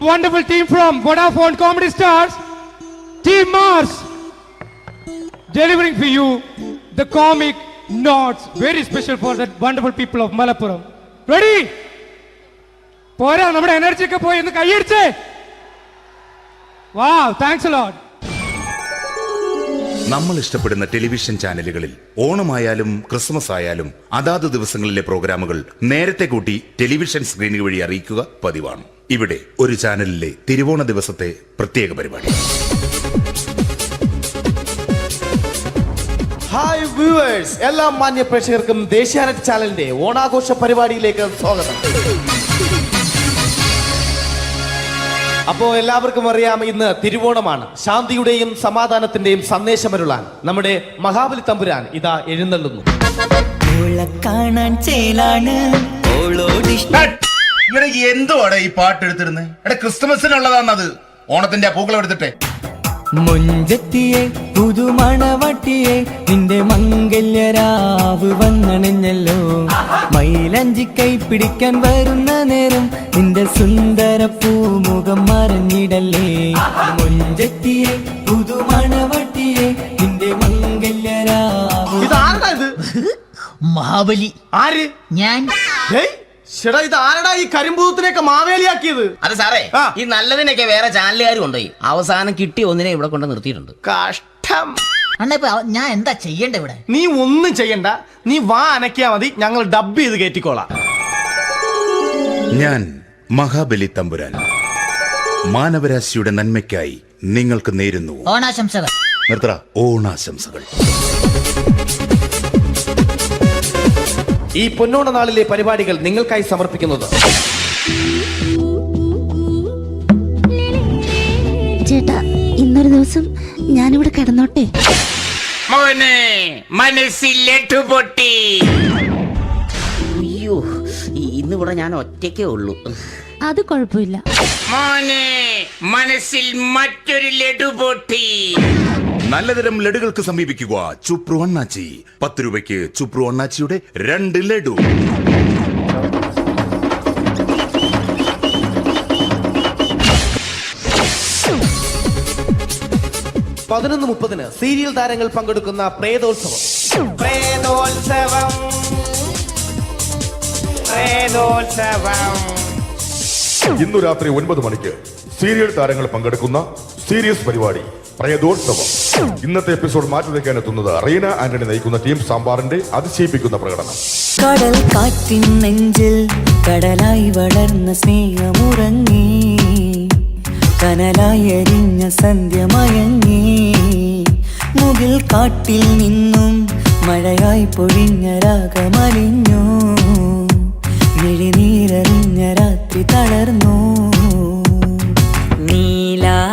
wonderful team from Vodafone Comedy Stars, Team Mars, delivering for you the comic notes, very special for the wonderful people of Malappuram. Ready? പോരാ, നമ്മുടെ energy ഒക്കെ പോയി ഒന്ന് കൈയടിച്ചേ. Wow, thanks a lot. നമ്മൾ ഇഷ്ടപ്പെടുന്ന television ചാനലുകളിൽ ഓണമായാലും Christmas ആയാലും അതാത് ദിവസങ്ങളിലെ പ്രോഗ്രാമുകൾ നേരത്തെ കൂട്ടി ടെലിവിഷൻ സ്ക്രീനുകൾ വഴി അറിയിക്കുക പതിവാണ്. ഇവിടെ ഒരു ചാനലിലെ തിരുവോണ ദിവസത്തെ പ്രത്യേക പരിപാടി. ഹായ് വ്യൂവേഴ്സ്, എല്ലാ മാന്യ പ്രേക്ഷകർക്കും ദേശീയാനെറ്റ് ചാനലിന്റെ ഓണാഘോഷ പരിപാടിയിലേക്ക് സ്വാഗതം. അപ്പോ എല്ലാവർക്കും അറിയാം, ഇന്ന് തിരുവോണമാണ്. ശാന്തിയുടെയും സമാധാനത്തിന്റെയും സന്ദേശമരുളാൻ നമ്മുടെ മഹാബലി തമ്പുരാൻ ഇതാ എഴുന്നള്ളുന്നു. എന്തുവാടാ ഈ പാട്ട് എടുത്തിരുന്നത്? ക്രിസ്മസിനുള്ളതാണത്. ഓണത്തിന്റെ പൂക്കളം എടുത്തിട്ടെ. മുഞ്ചത്തിയെ പുതുമണവട്ടിയെ നിന്റെ മംഗല്യരാവ് വന്നണിഞ്ഞല്ലോ. മൈലഞ്ചി കൈ പിടിക്കാൻ വരുന്ന നേരം നിന്റെ സുന്ദര പൂമുഖം മറഞ്ഞിടല്ലേ. മുഞ്ചത്തിയെ പുതുമണവട്ടിയെ നിന്റെ മംഗല്യരാവ്. ഇതാരടാ? മഹാബലി. ആര്? ഞാൻ. ചേട്ടാ, ഇത് ആരടാ ഈ കരിമ്പൂത്തിനെയൊക്കെ മാവേലിയാക്കിയത്? അത് സാറേ, ഈ നല്ലതിനൊക്കെ വേറെ ചാനലുകാർ കൊണ്ടുപോയി അവസാനം കിട്ടി ഒന്നിനെ ഇവിടെ കൊണ്ട് നിർത്തിയിട്ടുണ്ട്. കഷ്ടം. അണ്ണ ഇപ്പൊ ഞാൻ എന്താ ചെയ്യണ്ട ഇവിടെ? നീ ഒന്നും ചെയ്യണ്ട, നീ വാ അനക്കിയാ മതി, ഞങ്ങൾ ഡബ് ചെയ്ത് കയറ്റിക്കോളാം. ഞാൻ മഹാബലി തമ്പുരാൻ മാനവരാശിയുടെ നന്മയ്ക്കായി നിങ്ങൾക്ക് നേരുന്നു ഓണാശംസകൾ. നിർത്തറ. ഓണാശംസകൾ. ഈ പൊന്നോണ നാളിലെ പരിപാടികൾ നിങ്ങൾക്കായി സമർപ്പിക്കുന്നത് ചേട്ടാ, ഇന്നൊരു ദിവസം ഞാനിവിടെ കിടന്നോട്ടെ. മോനെ മനസ്സിലെട്ടു പൊട്ടി. അയ്യോ, ഇന്നിവിടെ ഞാൻ ഒറ്റയ്ക്കേ ഉള്ളൂ. അത് കുഴപ്പമില്ല. മോനെ മനസ്സിൽ മറ്റൊരു ലഡു പൊട്ടി. നല്ലതരം ലഡുകൾക്ക് സമീപിക്കുക ചുപ്രു അണ്ണാച്ചി. 10 രൂപയ്ക്ക് ചുപ്രു അണ്ണാച്ചിയുടെ 2 ലഡു. (11:30) സീരിയൽ താരങ്ങൾ പങ്കെടുക്കുന്ന പ്രേതോത്സവം. ഇന്നു രാത്രി 9 മണിക്ക് സീരിയൽ താരങ്ങൾ പങ്കെടുക്കുന്ന സീരിയസ് പരിപാടി പ്രേതോത്സവം. ഇന്നത്തെ എപ്പിസോഡ് മാറ്റി വയ്ക്കാൻ എത്തുന്നത് റീന ആന്റണി നയിക്കുന്ന ടീം സാമ്പാറിന്റെ അതിശയിപ്പിക്കുന്ന പ്രകടനം. കടൽ കാറ്റിൻ നെഞ്ചിൽ കടലായി വളർന്ന സ്നേഹമുറങ്ങി, കനലായി എരിഞ്ഞ സന്ധ്യ മയങ്ങി. മുകിൽ കാട്ടിൽ നിന്നും മഴയായി പൊഴിഞ്ഞ രാഗമലിഞ്ഞു, മിഴിനീരറിഞ്ഞ രാത്രി തളർന്നു. നീലാകാശച്ചെരുവിൽ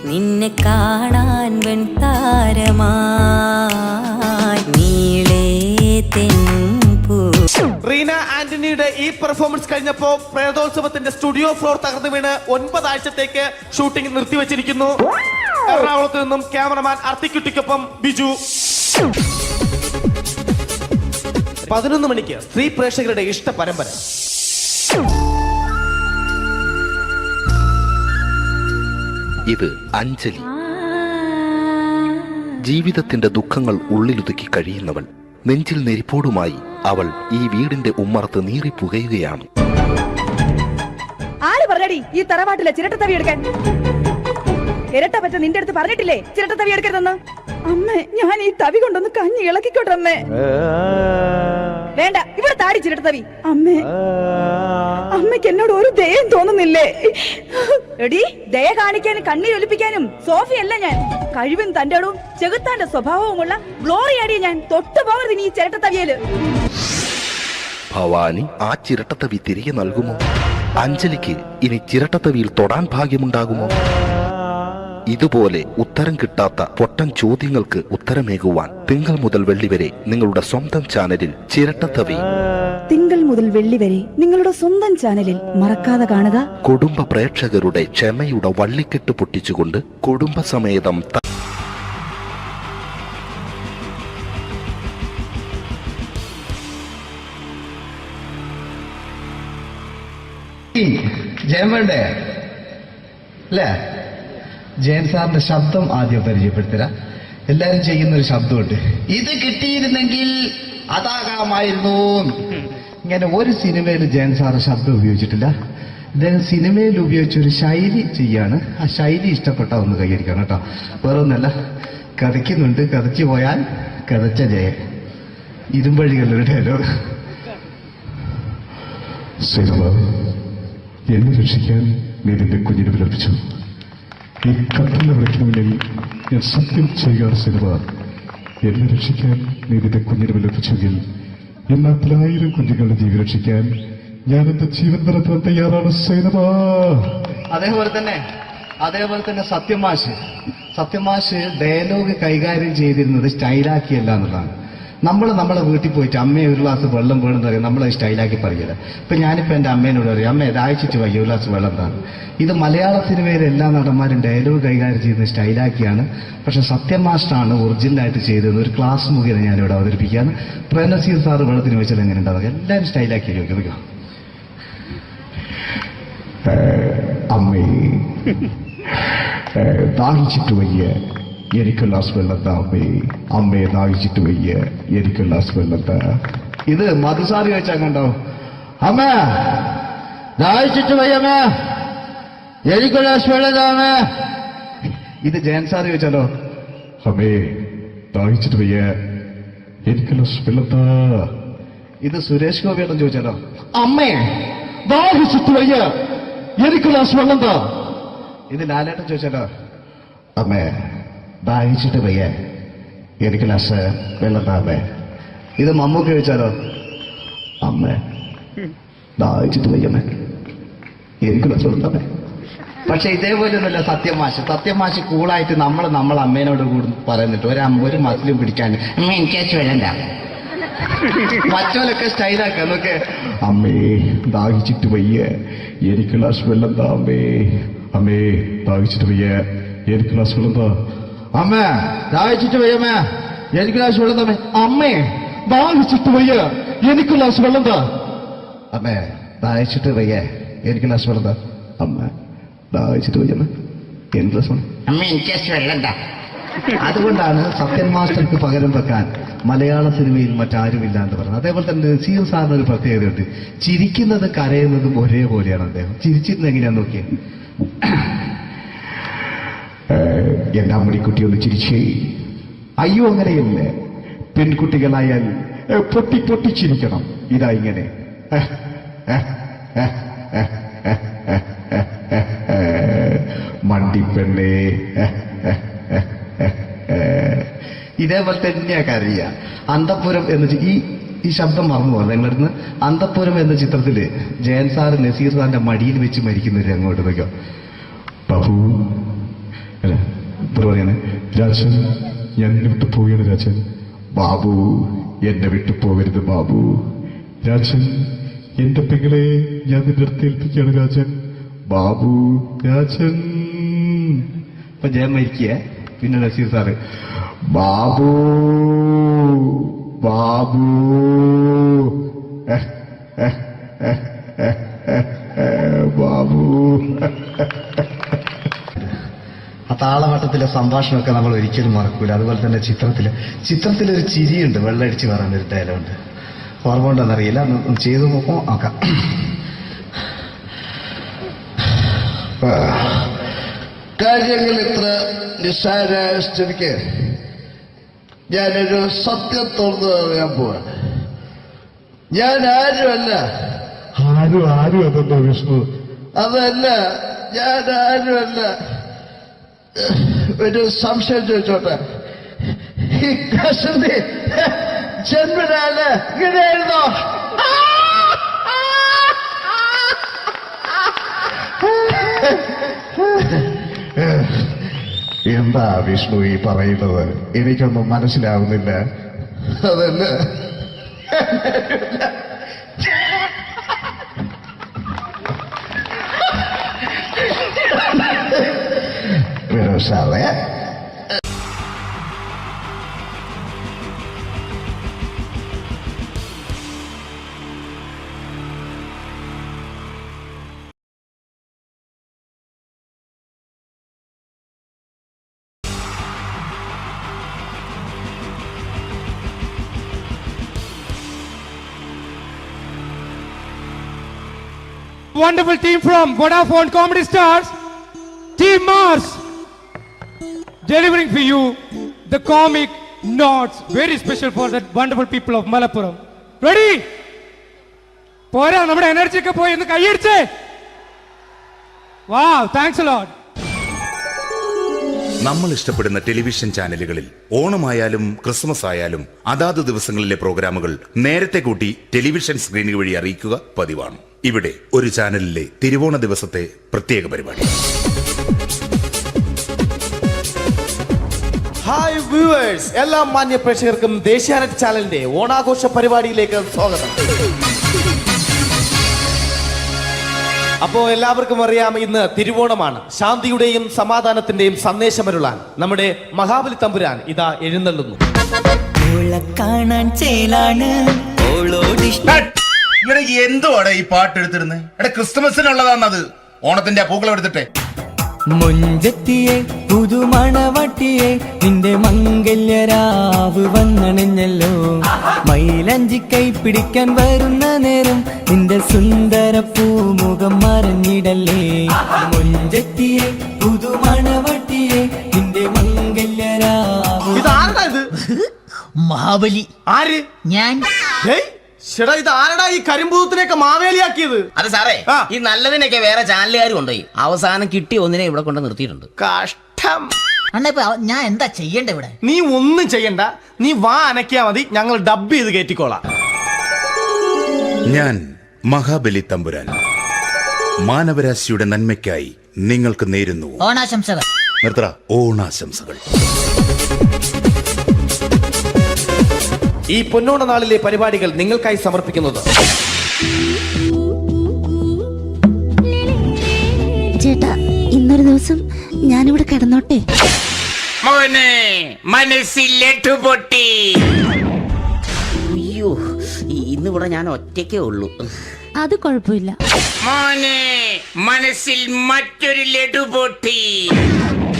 നിന്നെ കാണാൻ വെൺതാരമായി നീളേ തെൻപൂ. റീന ആന്റണിയുടെ ഈ പെർഫോമൻസ് കഴിഞ്ഞപ്പോ പ്രേതോത്സവത്തിന്റെ സ്റ്റുഡിയോ ഫ്ലോർ തകർന്നു വീണ് 9 ആഴ്ചത്തേക്ക് ഷൂട്ടിംഗ് നിർത്തിവെച്ചിരിക്കുന്നു. എറണാകുളത്ത് നിന്നും ക്യാമറമാൻ അർത്തിക്കുട്ടിക്കൊപ്പം ബിജു. 11 മണിക്ക് സ്ത്രീ പ്രേക്ഷകരുടെ ഇഷ്ട പരമ്പര. ഇത് അഞ്ജലി. ജീവിതത്തിന്റെ ദുഃഖങ്ങൾ ഉള്ളിലൊതുക്കി കഴിയുന്നവൾ. നെഞ്ചിൽ നെരിപ്പോടുമായി അവൾ ഈ വീടിന്റെ ഉമ്മറത്ത് നീറിപ്പുകയുകയാണ്. ആര് പറഞ്ഞടി ഈ തറവാട്ടിലെ ചിരട്ടത്തവി എടുക്കാൻ? ഇരട്ട പറ്റ നിന്റെ അടുത്ത് പറഞ്ഞിട്ടില്ലേ ചിരട്ടത്തവി എടുക്കരുതെന്ന്? അമ്മേ, ഞാൻ ഈ തവി കൊണ്ടൊന്ന് കഞ്ഞി ഇളക്കിക്കോട്ടെ അമ്മേ. വേണ്ട, ഇവിടെ താടി ചിരട്ടത്തവി. അമ്മേ, അമ്മയ്ക്ക് എന്നോട് ഒരു ദയം തോന്നുന്നില്ലേ? എടി, ദയ കാണിക്കാനും കണ്ണീരൊലിപ്പിക്കാനും സോഫിയല്ല ഞാൻ. കഴിവും തന്റെ ഇടവും ചെകുത്താന്റെ സ്വഭാവവുമുള്ള ഗ്ലോറിയാടിയ ഞാൻ. തൊട്ടു പോകരുത് ഈ ചിരട്ടത്തവിയല്. ഭവാനി ആ ചിരട്ടത്തവി തിരികെ നൽകുമോ? അഞ്ജലിക്ക് ഇനി ചിരട്ടത്തവിയിൽ തൊടാൻ ഭാഗ്യമുണ്ടാകുമോ? ഇതുപോലെ ഉത്തരം കിട്ടാത്ത പൊട്ടൻ ചോദ്യങ്ങൾക്ക് ഉത്തരമേകുവാൻ തിങ്കൾ മുതൽ വെള്ളി വരെ നിങ്ങളുടെ സ്വന്തം ചാനലിൽ ചിരട്ടത്തവി. തിങ്കൾ മുതൽ വെള്ളി വരെ നിങ്ങളുടെ സ്വന്തം ചാനലിൽ മറക്കാതെ കാണുക. കുടുംബ പ്രേക്ഷകരുടെ ക്ഷമയുടെ വള്ളിക്കെട്ട് പൊട്ടിച്ചുകൊണ്ട് കുടുംബസമേതം ജയൻ വേണ്ടേ അല്ലേ? ജയൻ സാറിന്റെ ശബ്ദം ആദ്യം പരിചയപ്പെടുത്തരാ. എല്ലാരും ചെയ്യുന്ന ഒരു ശബ്ദമുണ്ട്, ഇത് കിട്ടിയിരുന്നെങ്കിൽ അതാകാമായിരുന്നു. ഇങ്ങനെ ഒരു സിനിമയിൽ ജയൻ സാറ് ശബ്ദം ഉപയോഗിച്ചിട്ടില്ല. ഇദ്ദേഹം സിനിമയിൽ ഉപയോഗിച്ച ഒരു ശൈലി ചെയ്യാണ്. ആ ശൈലി ഇഷ്ടപ്പെട്ട ഒന്ന് കൈകരിക്കണം കേട്ടോ. വേറെ ഒന്നല്ല, കഥയ്ക്കുന്നുണ്ട്, കഥച്ചു പോയാൽ കഥച്ച ജയൻ. ഇരുമ്പഴികളുടെ ഡയലോഗ്. സൈനബ, എന്നെ രക്ഷിക്കാൻ നീ നിന്റെ കുഞ്ഞിനെ വിലപിച്ചു. ഈ കട്ടലിനെ വിളിക്കണമെങ്കിൽ ഞാൻ സത്യം ചെയ്യുകയാണ് സൈനബ. എന്നെ രക്ഷിക്കാൻ നീ നിന്റെ കുഞ്ഞിനെ വിലപിച്ചെങ്കിൽ ഈ നാട്ടിലെ 1000 കുഞ്ഞുങ്ങളുടെ ജീവൻ രക്ഷിക്കാൻ ഞാൻ എന്റെ ജീവൻ നടത്താൻ തയ്യാറാണ് സൈനബ. അതേപോലെ തന്നെ സത്യമാഷ് ഡയലോഗ് കൈകാര്യം ചെയ്തിരുന്നത് സ്റ്റൈലാക്കിയല്ല എന്നുള്ളതാണ്. നമ്മളെ വീട്ടിൽ പോയിട്ട് അമ്മയെ ഒരു ഗ്ലാസ് വെള്ളം വേണമെന്ന് പറയും, നമ്മളത് സ്റ്റൈലാക്കി പറയില്ല. ഇപ്പൊ ഞാനിപ്പോ എന്റെ അമ്മേനോട് പറയും, അമ്മ ദാഹിച്ചിട്ട് വയ്യ ഒരു ഗ്ലാസ് വെള്ളം എന്താണ്. ഇത് മലയാള സിനിമയിലെ എല്ലാ നടന്മാരും ഡയലോഗ് കൈകാര്യം ചെയ്യുന്നത് സ്റ്റൈലാക്കിയാണ്. പക്ഷെ സത്യമാഷ്ടാണ് ഒറിജിനലായിട്ട് ചെയ്തത്. ഒരു ക്ലാസ് മുഖേന ഞാനിവിടെ അവതരിപ്പിക്കുകയാണ്. പ്രേംനസീർ സാറ് വെള്ളത്തിന് വെച്ചാൽ എങ്ങനെ ഉണ്ടാവുക? എല്ലാവരും സ്റ്റൈലാക്കി ചോദിക്കുക. അമ്മേ, ദാഹിച്ചിട്ട് വയ്യ, എനിക്ക് ഗ്ലാസ് വെള്ളം താ അമ്മേ. അമ്മയെ ദാഹിച്ചിട്ട് വയ്യ, എനിക്ക് ഗ്ലാസ് വെള്ളം താ. ഇത് മധുസാറി ചോദിച്ചാൽ കണ്ടോ, അമ്മ ദാഹിച്ചിട്ട് വയ്യമ്മ, എനിക്ക് ഗ്ലാസ് വെള്ളം താ അമ്മ. ഇത് ജയൻ സാറി ചോദിച്ചാലോ, അമ്മേ ദാഹിച്ചിട്ട് വയ്യ, എനിക്ക് ഗ്ലാസ് വെള്ളം താ. ഇത് സുരേഷ് ഗോപിയോടും ചോദിച്ചാലോ, അമ്മേ ദാഹിച്ചിട്ട് വയ്യ, എനിക്ക് ഗ്ലാസ് വെള്ളം താ. ഇത് ലാലേട്ടൻ ചോദിച്ചാലോ, അമ്മേ ദാഹിച്ചിട്ട് വയ്യ, എനിക്ക് ഗ്ലാസ് വെള്ളം താ അമ്മേ. ഇത് മമ്മൂക്ക് ചോദിച്ചാലോ, അമ്മേ ദാഹിച്ചിട്ട് വയ്യമ്മേ, എനിക്ക് ഗ്ലാസ് വെള്ളം താ അമ്മേ. പക്ഷെ ഇതേപോലെ ഒന്നുമല്ല സത്യമാഷ് കൂളായിട്ട് നമ്മളെ അമ്മേനോട് കൂടി പറയുന്നിട്ട് ഒരു മസിലും പിടിക്കാൻ അമ്മ എനിക്ക് വേണ്ട. മറ്റോലൊക്കെ സ്റ്റൈലാക്കാം നോക്കെ. അമ്മേ ദാഹിച്ചിട്ട് വയ്യ, എനിക്ക് ഗ്ലാസ് വെള്ളം താ അമ്മേ. അമ്മേ ദാഹിച്ചിട്ട് വയ്യ, എനിക്ക് ഗ്ലാസ് വെള്ളം താ. അമ്മ ദാഹിച്ചിട്ട് വയ്യമ്മ, എനിക്ക് ഗ്ലാസ് വെള്ളം തന്നെ. അമ്മേ ദാഹിച്ചിട്ട് വയ്യ, എനിക്ക് ഗ്ലാസ് വെള്ളം താ. അമ്മേ ദാഹിച്ചിട്ട് വയ്യ, എനിക്ക് ഗ്ലാസ് വെള്ളം താ. അമ്മ ദാഹിച്ചിട്ട് വയ്യമ്മ, എനിക്ക് ഗ്ലാസ് വെള്ളം. അമ്മ എനിക്ക് വെള്ളം താ. അതുകൊണ്ടാണ് സത്യൻ മാസ്റ്റർക്ക് പകരം വെക്കാൻ മലയാള സിനിമയിൽ മറ്റാരുമില്ല എന്ന് പറഞ്ഞത്. അതേപോലെ തന്നെ നസീർ സാറിന് ഒരു പ്രത്യേകതയുണ്ട്, ചിരിക്കുന്നത് കരയുന്നതും ഒരേപോലെയാണ് അദ്ദേഹം. ചിരിച്ചിരുന്നത് എങ്ങനെയാന്ന് നോക്കിയേ. എന്റെ അമ്മണിക്കുട്ടി ഒന്ന് ചിരിച്ചേ. അയ്യോ അങ്ങനെയല്ല, പെൺകുട്ടികളായാൽ പൊട്ടി പൊട്ടി ചിരിക്കണം. ഇതാ ഇങ്ങനെ മണ്ടിപ്പെണ്ണേ. ഇതേപോലെ തന്നെയാ കരയ. അന്തപ്പുരം എന്ന ഈ ശബ്ദം മറന്നു പോകുന്നത് നിങ്ങളടുന്ന്. അന്തപ്പുരം എന്ന ചിത്രത്തില് ജയൻ സാറ് നസീർ സാറിന്റെ മടിയിൽ വെച്ച് മരിക്കുന്നവര് അങ്ങോട്ട് നോക്കാം. ബാബു അല്ല പറയാണ്, രാജൻ ഞാൻ എന്നെ വിട്ടു പോവുകയാണ് രാജൻ. ബാബു എന്നെ വിട്ടു പോകരുത് ബാബു. രാജൻ എന്റെ പെങ്ങളെ ഞാൻ നിന്റെ അടുത്ത് ഏൽപ്പിക്കുകയാണ് രാജൻ. ബാബു രാജൻ. ഇപ്പൊ ജയൻ മരിക്കുക, പിന്നെ നസീർ സാറ് ബാബു ബാബു. ബാബു. ആ താളവട്ടത്തിലെ സംഭാഷണമൊക്കെ നമ്മൾ ഒരിക്കലും മറക്കൂല. അതുപോലെ തന്നെ ചിത്രത്തിലൊരു ചിരിയുണ്ട്, വെള്ളമടിച്ച് പറയുന്നൊരു ഡയലോഗുണ്ട്. ഓർമ്മ ഉണ്ടെന്നറിയില്ല, ഒന്ന് ചെയ്തു നോക്കാം. കാര്യങ്ങൾ ഇത്ര നിസ്സാരമായ സ്ഥിതിക്ക് ഞാനൊരു സത്യം തുറന്നു പറയാൻ പോവാ. ഞാൻ ആരുമല്ല. ആരും അതെന്താ വിഷ്ണു? അതല്ല, ഞാൻ ആരുമല്ല. ഒരു സംശയം ചോദിച്ചോട്ടെ, ഈ കസന്തി ജന്മനാണ് ഇങ്ങനെയായിരുന്നോ? എന്താ വിഷ്ണു ഈ പറയുന്നത്? എനിക്കൊന്നും മനസ്സിലാവുന്നില്ല. അതല്ല, സാറേ wonderful team from Vodafone Comedy Stars, Team Mars, delivering for you the comic notes, very special for the wonderful people of Malappuram. Ready? പോരാ, നമ്മുടെ എനർജി ഒക്കെ പോയി ഒന്ന് കൈയടിച്ചേ. Wow, thanks a lot. നമ്മൾ ഇഷ്ടപ്പെടുന്ന ടെലിവിഷൻ ചാനലുകളിൽ ഓണമായാലും ക്രിസ്മസ് ആയാലും അതാത് ദിവസങ്ങളിലെ പ്രോഗ്രാമുകൾ നേരത്തെ കൂട്ടി ടെലിവിഷൻ സ്ക്രീനുകൾ വഴി അറിയിക്കുക പതിവാണ്. ഇവിടെ ഒരു ചാനലിലെ തിരുവോണ ദിവസത്തെ പ്രത്യേക പരിപാടി. ഹായ് വ്യൂവേഴ്സ്, എല്ലാ മാന്യ പ്രേക്ഷകർക്കും ദേശീയാനെറ്റ് ചാനലിന്റെ ഓണാഘോഷ പരിപാടിയിലേക്ക് സ്വാഗതം. അപ്പോ എല്ലാവർക്കും അറിയാം, ഇന്ന് തിരുവോണമാണ്. ശാന്തിയുടെയും സമാധാനത്തിന്റെയും സന്ദേശമരുളാൻ നമ്മുടെ മഹാബലി തമ്പുരാൻ ഇതാ എഴുന്നള്ളുന്നു. കാണാൻ ചേലാണ് എന്തുവാടാ ഈ പാട്ട് എടുത്തിരുന്നത്? എടാ, ക്രിസ്മസിനുള്ളതാണത്. ഓണത്തിന്റെ പൂക്കളം എടുത്തിട്ടെ. മുഞ്ചത്തിയെ പുതുമണവട്ടിയെ നിന്റെ മംഗല്യരാവ് വന്നണിഞ്ഞല്ലോ. മൈലഞ്ചി കൈ പിടിക്കാൻ വരുന്ന നേരം നിന്റെ സുന്ദര പൂമുഖം മറഞ്ഞിടല്ലേ. മുഞ്ചത്തിയെ പുതുമണവട്ടിയെ നിന്റെ മംഗല്യരാവ്. ഇതാരടാ ഇത്? മഹാബലി. ആര്? ഞാൻ. ചേട്ടാ, ഇത് ആരടാ ഈ കരിമ്പൂത്തിനെയൊക്കെ മാവേലിയാക്കിയത്? അത് സാറേ, ഈ നല്ലതിനൊക്കെ വേറെ ചാനലുകാർ കൊണ്ടുപോയി അവസാനം കിട്ടി ഒന്നിനെ ഇവിടെ കൊണ്ട് നിർത്തിയിട്ടുണ്ട്. കഷ്ടം. അണ്ണ ഇപ്പൊ ഞാൻ എന്താ ചെയ്യണ്ടേ ഇവിടെ? നീ ഒന്നും ചെയ്യണ്ട, നീ വാ അനക്കിയാ മതി, ഞങ്ങൾ ഡബ് ചെയ്ത് കയറ്റിക്കോളാം. ഞാൻ മഹാബലി തമ്പുരാൻ മാനവരാശിയുടെ നന്മയ്ക്കായി നിങ്ങൾക്ക് നേരുന്നു ഓണാശംസകൾ. നിർത്തറ. ഓണാശംസകൾ. ഈ പൊന്നോണ നാളിലെ പരിപാടികൾ നിങ്ങൾക്കായി സമർപ്പിക്കുന്നത് ചേട്ടാ, ഇന്നൊരു ദിവസം ഞാനിവിടെ കിടന്നോട്ടെ. മോനെ മനസ്സിൽ ലഡുപൊട്ടി. അയ്യോ, ഇന്നിവിടെ ഞാൻ ഒറ്റയ്ക്കേ ഉള്ളൂ. അത് കുഴപ്പമില്ല. മോനെ മനസ്സിൽ മറ്റൊരു ലഡുപൊട്ടി.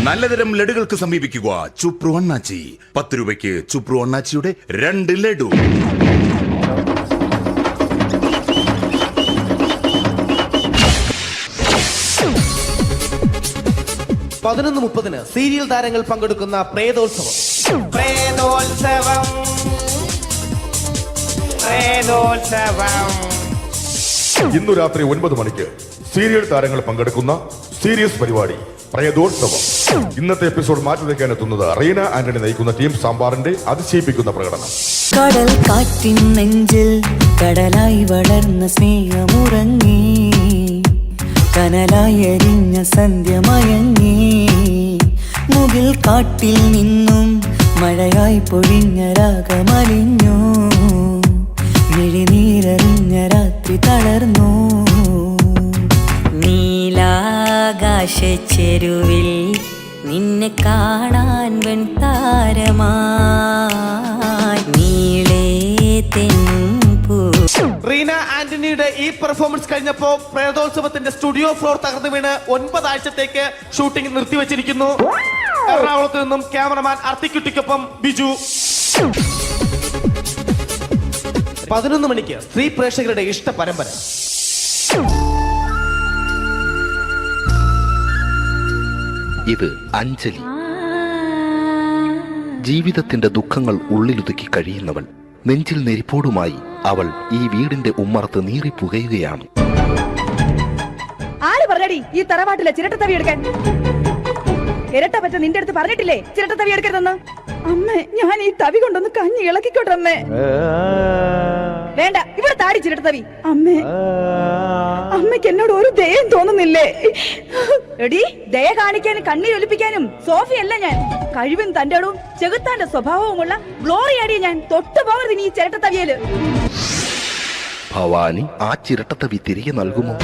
നല്ലതരം ലഡുകൾക്ക് സമീപിക്കുക ചുപ്രു അണ്ണാച്ചി. 10 രൂപയ്ക്ക് ചുപ്രു അണ്ണാച്ചിയുടെ 2 ലഡു. പതിനൊന്ന് 30 സീരിയൽ താരങ്ങൾ പങ്കെടുക്കുന്ന പ്രേതോത്സവം. ഇന്നു രാത്രി 9 മണിക്ക് സീരിയൽ താരങ്ങൾ പങ്കെടുക്കുന്ന സീരിയസ് പരിപാടി പ്രേതോത്സവം. ഇന്നത്തെ എപ്പിസോഡ് മാറ്റി വയ്ക്കാൻ എത്തുന്നത് റീന ആന്റണി നയിക്കുന്ന ടീം സാമ്പാറിന്റെ അതിശയിപ്പിക്കുന്ന പ്രകടനം. കടൽ കാറ്റിൻ നെഞ്ചിൽ കടലായി വളർന്ന സ്നേഹമുറങ്ങി, കനലായി എരിഞ്ഞ സന്ധ്യ മയങ്ങി. മുകിൽ കാട്ടിൽ നിന്നും മഴയായി പൊഴിഞ്ഞ രാഗമലിഞ്ഞു, മിഴിനീരറിഞ്ഞ രാത്രി തളർന്നു. നീലാകാശ ചെരുവിൽ നിന്നെ കാണാൻ വെൺതാരമായി നീളേ തെൻപൂ. റീന ആന്റണിയുടെ ഈ പെർഫോമൻസ് കഴിഞ്ഞപ്പോ പ്രേതോത്സവത്തിന്റെ സ്റ്റുഡിയോ ഫ്ലോർ തകർന്നു വീണ് 9 ആഴ്ചത്തേക്ക് ഷൂട്ടിംഗ് നിർത്തിവെച്ചിരിക്കുന്നു. എറണാകുളത്ത് നിന്നും ക്യാമറമാൻ അർത്തിക്കുട്ടിക്കൊപ്പം ബിജു. 11 മണിക്ക് സ്ത്രീ പ്രേക്ഷകരുടെ ഇഷ്ട പരമ്പര. ഇത് അഞ്ജലി. ജീവിതത്തിന്റെ ദുഃഖങ്ങൾ ഉള്ളിലൊതുക്കി കഴിയുന്നവൾ. നെഞ്ചിൽ നെരിപ്പോടുമായി അവൾ ഈ വീടിന്റെ ഉമ്മറത്ത് നീറിപ്പുകയുകയാണ്. ആര് പറഞ്ഞടി ഈ തറവാട്ടിലെ ചിരട്ടത്തവി എടുക്കാൻ? ഇരട്ട പറ്റ നിന്റെ അടുത്ത് പറഞ്ഞിട്ടില്ലേ ചിരട്ടത്തവി എടുക്കരുതെന്ന്? അമ്മേ, ഞാൻ ഈ തവി കൊണ്ടൊന്ന് കഞ്ഞി ഇളക്കിക്കോട്ടെ അമ്മേ. വേണ്ട, ഇവിടെ താടി ചിരട്ടത്തവി. അമ്മേ, അമ്മയ്ക്ക് എന്നോട് ഒരു ദയം തോന്നുന്നില്ലേ? എടി, ദയ കാണിക്കാനും കണ്ണീരൊലിപ്പിക്കാനും സോഫിയല്ല ഞാൻ. കഴിവും തന്റെ ഇടവും ചെകുത്താന്റെ സ്വഭാവവുമുള്ള ഗ്ലോറി ആടിയ ഞാൻ. തൊട്ടു പോകരുത് നീ ചിരട്ടത്തവിയല്. ഭവാനി ആ ചിരട്ടത്തവി തിരികെ നൽകുമോ?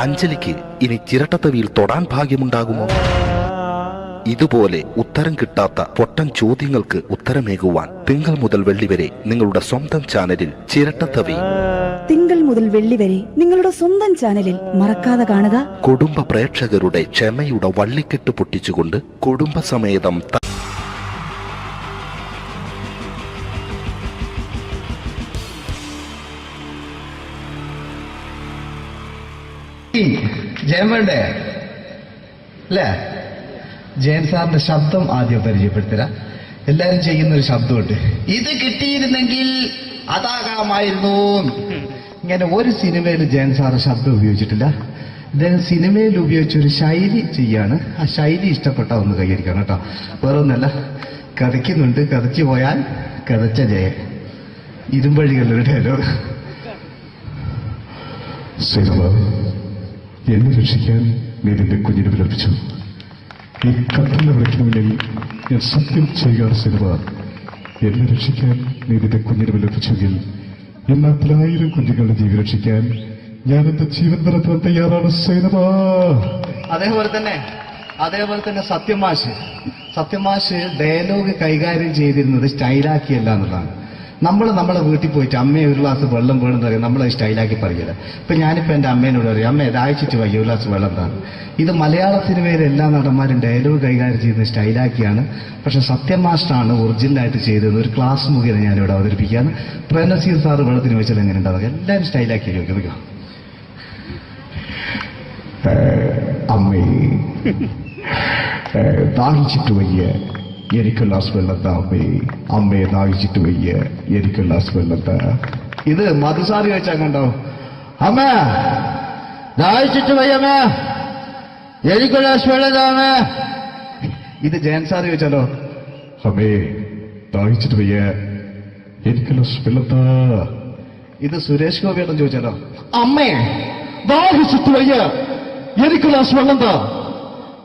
അഞ്ജലിക്ക് ഇനി ചിരട്ടത്തവിയിൽ തൊടാൻ ഭാഗ്യമുണ്ടാകുമോ? ഇതുപോലെ ഉത്തരം കിട്ടാത്ത പൊട്ടൻ ചോദ്യങ്ങൾക്ക് ഉത്തരമേകുവാൻ തിങ്കൾ മുതൽ വെള്ളി വരെ നിങ്ങളുടെ സ്വന്തം ചാനലിൽ ചിരട്ടത്തവി. തിങ്കൾ മുതൽ വെള്ളി വരെ നിങ്ങളുടെ സ്വന്തം ചാനലിൽ മറക്കാതെ കാണുക. കുടുംബ പ്രേക്ഷകരുടെ ക്ഷമയുടെ വള്ളിക്കെട്ട് പൊട്ടിച്ചുകൊണ്ട് കുടുംബസമേതം ജയൻ വേണ്ടേ അല്ലേ? ജയൻ സാറിന്റെ ശബ്ദം ആദ്യം പരിചയപ്പെടുത്തരാ. എല്ലാരും ചെയ്യുന്ന ഒരു ശബ്ദമുണ്ട്, ഇത് കിട്ടിയിരുന്നെങ്കിൽ അതാകാമായിരുന്നു. ഇങ്ങനെ ഒരു സിനിമയിൽ ജയൻ സാറ് ശബ്ദം ഉപയോഗിച്ചിട്ടില്ല. ഇദ്ദേഹം സിനിമയിൽ ഉപയോഗിച്ച ഒരു ശൈലി ചെയ്യാണ്. ആ ശൈലി ഇഷ്ടപ്പെട്ട ഒന്ന് കൈകരിക്കണം കേട്ടോ. വേറെ ഒന്നല്ല, കഥയ്ക്കുന്നുണ്ട്, കഥച്ചു പോയാൽ കഥച്ച ജയൻ. ഇരുമ്പഴികളുടെ ഡയലോഗ്. സൈനബ, എന്നെ രക്ഷിക്കാൻ നീ നിന്റെ കുഞ്ഞിനെ വിലപിച്ചു. ഈ കട്ടലിനെ വിളിക്കണമെങ്കിൽ ഞാൻ സത്യം ചെയ്യുകയാണ് സൈനബ. എന്നെ രക്ഷിക്കാൻ നീ നിന്റെ കുഞ്ഞിനെ വിലപിച്ചെങ്കിൽ ഈ നാട്ടിലെ 1000 കുഞ്ഞുങ്ങളുടെ ജീവൻ രക്ഷിക്കാൻ ഞാൻ എന്റെ ജീവൻ നടത്താൻ തയ്യാറാണ് സൈനബ. അതേപോലെ തന്നെ സത്യമാഷ് ഡയലോഗ് കൈകാര്യം ചെയ്തിരുന്നത് സ്റ്റൈലാക്കിയല്ല എന്നുള്ളതാണ്. നമ്മൾ നമ്മളെ വീട്ടിൽ പോയിട്ട് അമ്മയെ ഒരു ഗ്ലാസ് വെള്ളം വേണമെന്ന് പറയും, നമ്മളത് സ്റ്റൈലാക്കി പറയില്ല. ഇപ്പൊ ഞാനിപ്പോ എന്റെ അമ്മേനോട് പറയും, അമ്മ ദാഹിച്ചിട്ട് വയ്യ ഒരു ഗ്ലാസ് വെള്ളം എന്താണ്. ഇത് മലയാള സിനിമയിലെ എല്ലാ നടന്മാരും ഡയലോഗ് കൈകാര്യം ചെയ്യുന്നത് സ്റ്റൈലാക്കിയാണ്. പക്ഷെ സത്യമാഷ്ടാണ് ഒറിജിനലായിട്ട് ചെയ്തത്. ഒരു ക്ലാസ് മുഖേന ഞാനിവിടെ അവതരിപ്പിക്കുകയാണ്. പ്രേംനസീർ സാറ് വെള്ളത്തിന് വെച്ചാൽ എങ്ങനെ ഉണ്ടാവുക? എല്ലാവരും സ്റ്റൈലാക്കി ചോദിക്കുക. അമ്മേ, ദാഹിച്ചിട്ട് വയ്യ, എനിക്ക് ഗ്ലാസ് വെള്ളം താ അമ്മേ. അമ്മയെ ദാഹിച്ചിട്ട് വയ്യ, എനിക്ക് ഗ്ലാസ് വെള്ളം താ. ഇത് മധുസാറി ചോദിച്ചാൽ കണ്ടോ, അമ്മ ദാഹിച്ചിട്ട് വയ്യമ്മേ, എനിക്ക് ഗ്ലാസ് വെള്ളം താ അമ്മേ. ഇത് ജയൻ സാറി ചോദിച്ചാലോ, അമ്മേ ദാഹിച്ചിട്ട് വയ്യ, എനിക്ക് ഗ്ലാസ് വെള്ളം താ. ഇത് സുരേഷ് ഗോപിയോടും ചോദിച്ചാലോ, അമ്മേ ദാഹിച്ചിട്ട് വയ്യ, എനിക്ക് ഗ്ലാസ് വെള്ളം താ.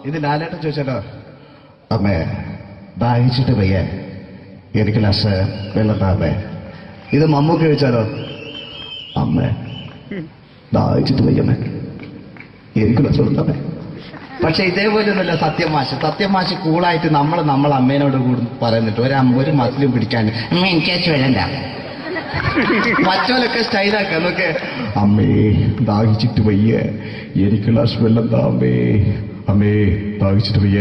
ഇത് ലാലേട്ടൻ ചോദിച്ചാലോ, അമ്മേ ദാഹിച്ചിട്ട് വയ്യ, എനിക്ക് ഗ്ലാസ് വെള്ളം താ അമ്മേ. ഇത് മമ്മൂക്ക് ചോദിച്ചാലോ, അമ്മേ ദാഹിച്ചിട്ട് വയ്യമ്മേ, എനിക്ക് ഗ്ലാസ് വെള്ളം താ അമ്മേ. പക്ഷെ ഇതേപോലെ ഒന്നുമല്ല സത്യമാഷ് കൂളായിട്ട് നമ്മളെ അമ്മേനോട് കൂടി പറയുന്നിട്ട് ഒരു മസിലും പിടിക്കാൻ അമ്മ എനിക്ക് വേണ്ട. മറ്റോലൊക്കെ സ്റ്റൈലാക്കാം നോക്കെ. അമ്മേ ദാഹിച്ചിട്ട് വയ്യ, എനിക്ക് ഗ്ലാസ് വെള്ളം താ അമ്മേ. അമ്മേ ദാഹിച്ചിട്ട് വയ്യ,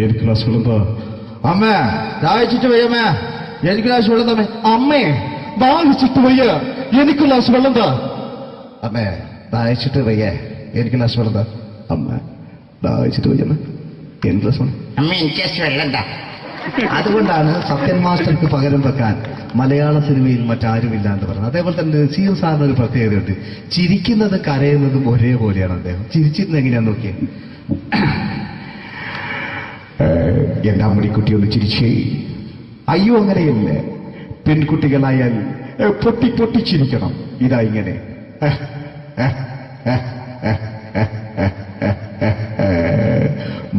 എനിക്ക് ഗ്ലാസ് വെള്ളം താ. അമ്മ ദാഹിച്ചിട്ട് വയ്യമ്മ, എനിക്ക് ഗ്ലാസ് വെള്ളം തമ്മേ. അമ്മേ ദാഹിച്ചിട്ട് വയ്യ, എനിക്ക് ഗ്ലാസ് വെള്ളം താ. അമ്മേ ദാഹിച്ചിട്ട് വയ്യ, എനിക്ക് ഗ്ലാസ് വെള്ളം താ. അമ്മ ദാഹിച്ചിട്ട് വയ്യമ്മ, എനിക്ക് ഗ്ലാസ് വെള്ളം. അമ്മ എനിക്ക് വെള്ളം താ. അതുകൊണ്ടാണ് സത്യൻ മാസ്റ്റർക്ക് പകരം വെക്കാൻ മലയാള സിനിമയിൽ മറ്റാരുമില്ല എന്ന് പറഞ്ഞത്. അതേപോലെ തന്നെ നസീർ സാറിന് ഒരു പ്രത്യേകതയുണ്ട്, ചിരിക്കുന്നത് കരയുന്നതും ഒരേപോലെയാണ് അദ്ദേഹം. ചിരിച്ചിരുന്നത് എങ്ങനെയാന്ന് നോക്കിയേ. എന്റെ അമ്മണിക്കുട്ടി ഒന്ന് ചിരിച്ചേ. അയ്യോ അങ്ങനെയല്ല, പെൺകുട്ടികളായാൽ പൊട്ടി പൊട്ടി ചിരിക്കണം. ഇതാ ഇങ്ങനെ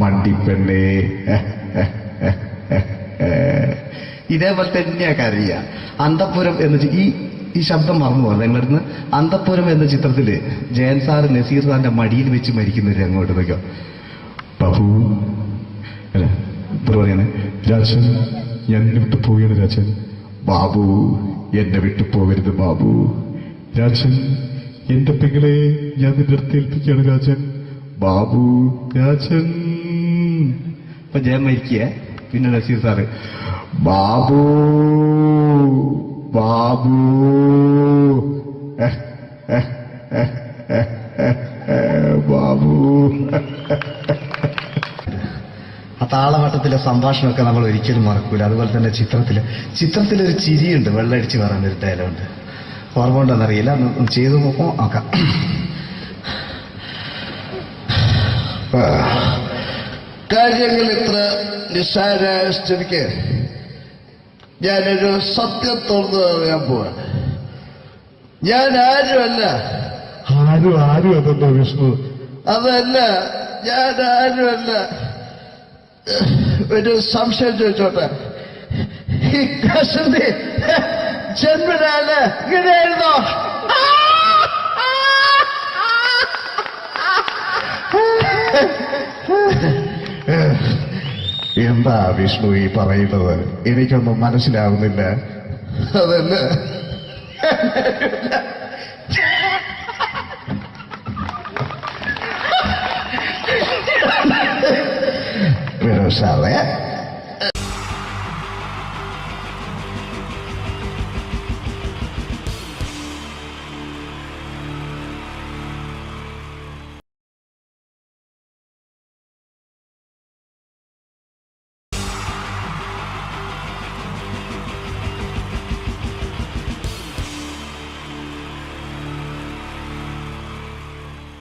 മണ്ടിപ്പെണ്ണേ. ഇതേപോലെ തന്നെയാ കരയ. അന്തപ്പുരം എന്ന ഈ ശബ്ദം മറന്നു പോകുന്നത് നിങ്ങളടുന്ന്. അന്തപ്പുരം എന്ന ചിത്രത്തില് ജയൻ സാറ് നസീർ സാറിന്റെ മടിയിൽ വെച്ച് മരിക്കുന്നവര് അങ്ങോട്ട് നോക്കാം. ബാബു അല്ല പറയാണ്, രാജൻ ഞാൻ എന്നെ വിട്ടു പോവുകയാണ് രാജൻ. ബാബു എന്നെ വിട്ടു പോകരുത് ബാബു. രാജൻ എന്റെ പെങ്ങളെ ഞാൻ നിന്റെ അടുത്ത് ഏൽപ്പിക്കുകയാണ് രാജൻ. ബാബു രാജൻ. ഇപ്പൊ ജയൻ മരിക്കുക, പിന്നെ നസീർ സാറ് ബാബു ബാബു ബാബു. ആ താളവട്ടത്തിലെ സംഭാഷണമൊക്കെ നമ്മൾ ഒരിക്കലും മറക്കൂല. അതുപോലെ തന്നെ ചിത്രത്തിലൊരു ചിരിയുണ്ട്, വെള്ളമടിച്ച് പറയുന്നൊരു ഡയലോഗുണ്ട്. ഓർമ്മ ഉണ്ടെന്നറിയില്ല, ഒന്ന് ചെയ്തു നോക്കാം. കാര്യങ്ങൾ ഇത്ര നിസ്സാരമായ സ്ഥിതിക്ക് ഞാനൊരു സത്യം തുറന്നു പറയാൻ പോവാ. ഞാൻ ആരുമല്ല. ആരും അതെന്താ വിഷ്ണു? അതല്ല, ഞാൻ ആരുമല്ല. ഒരു സംശയം ചോദിച്ചോട്ടെ, ഈ കസന്തി ജന്മനാണ് ഇങ്ങനെയായിരുന്നോ? എന്താ വിഷ്ണു ഈ പറയുന്നത്? എനിക്കൊന്നും മനസ്സിലാവുന്നില്ല. അതല്ല, സാറേ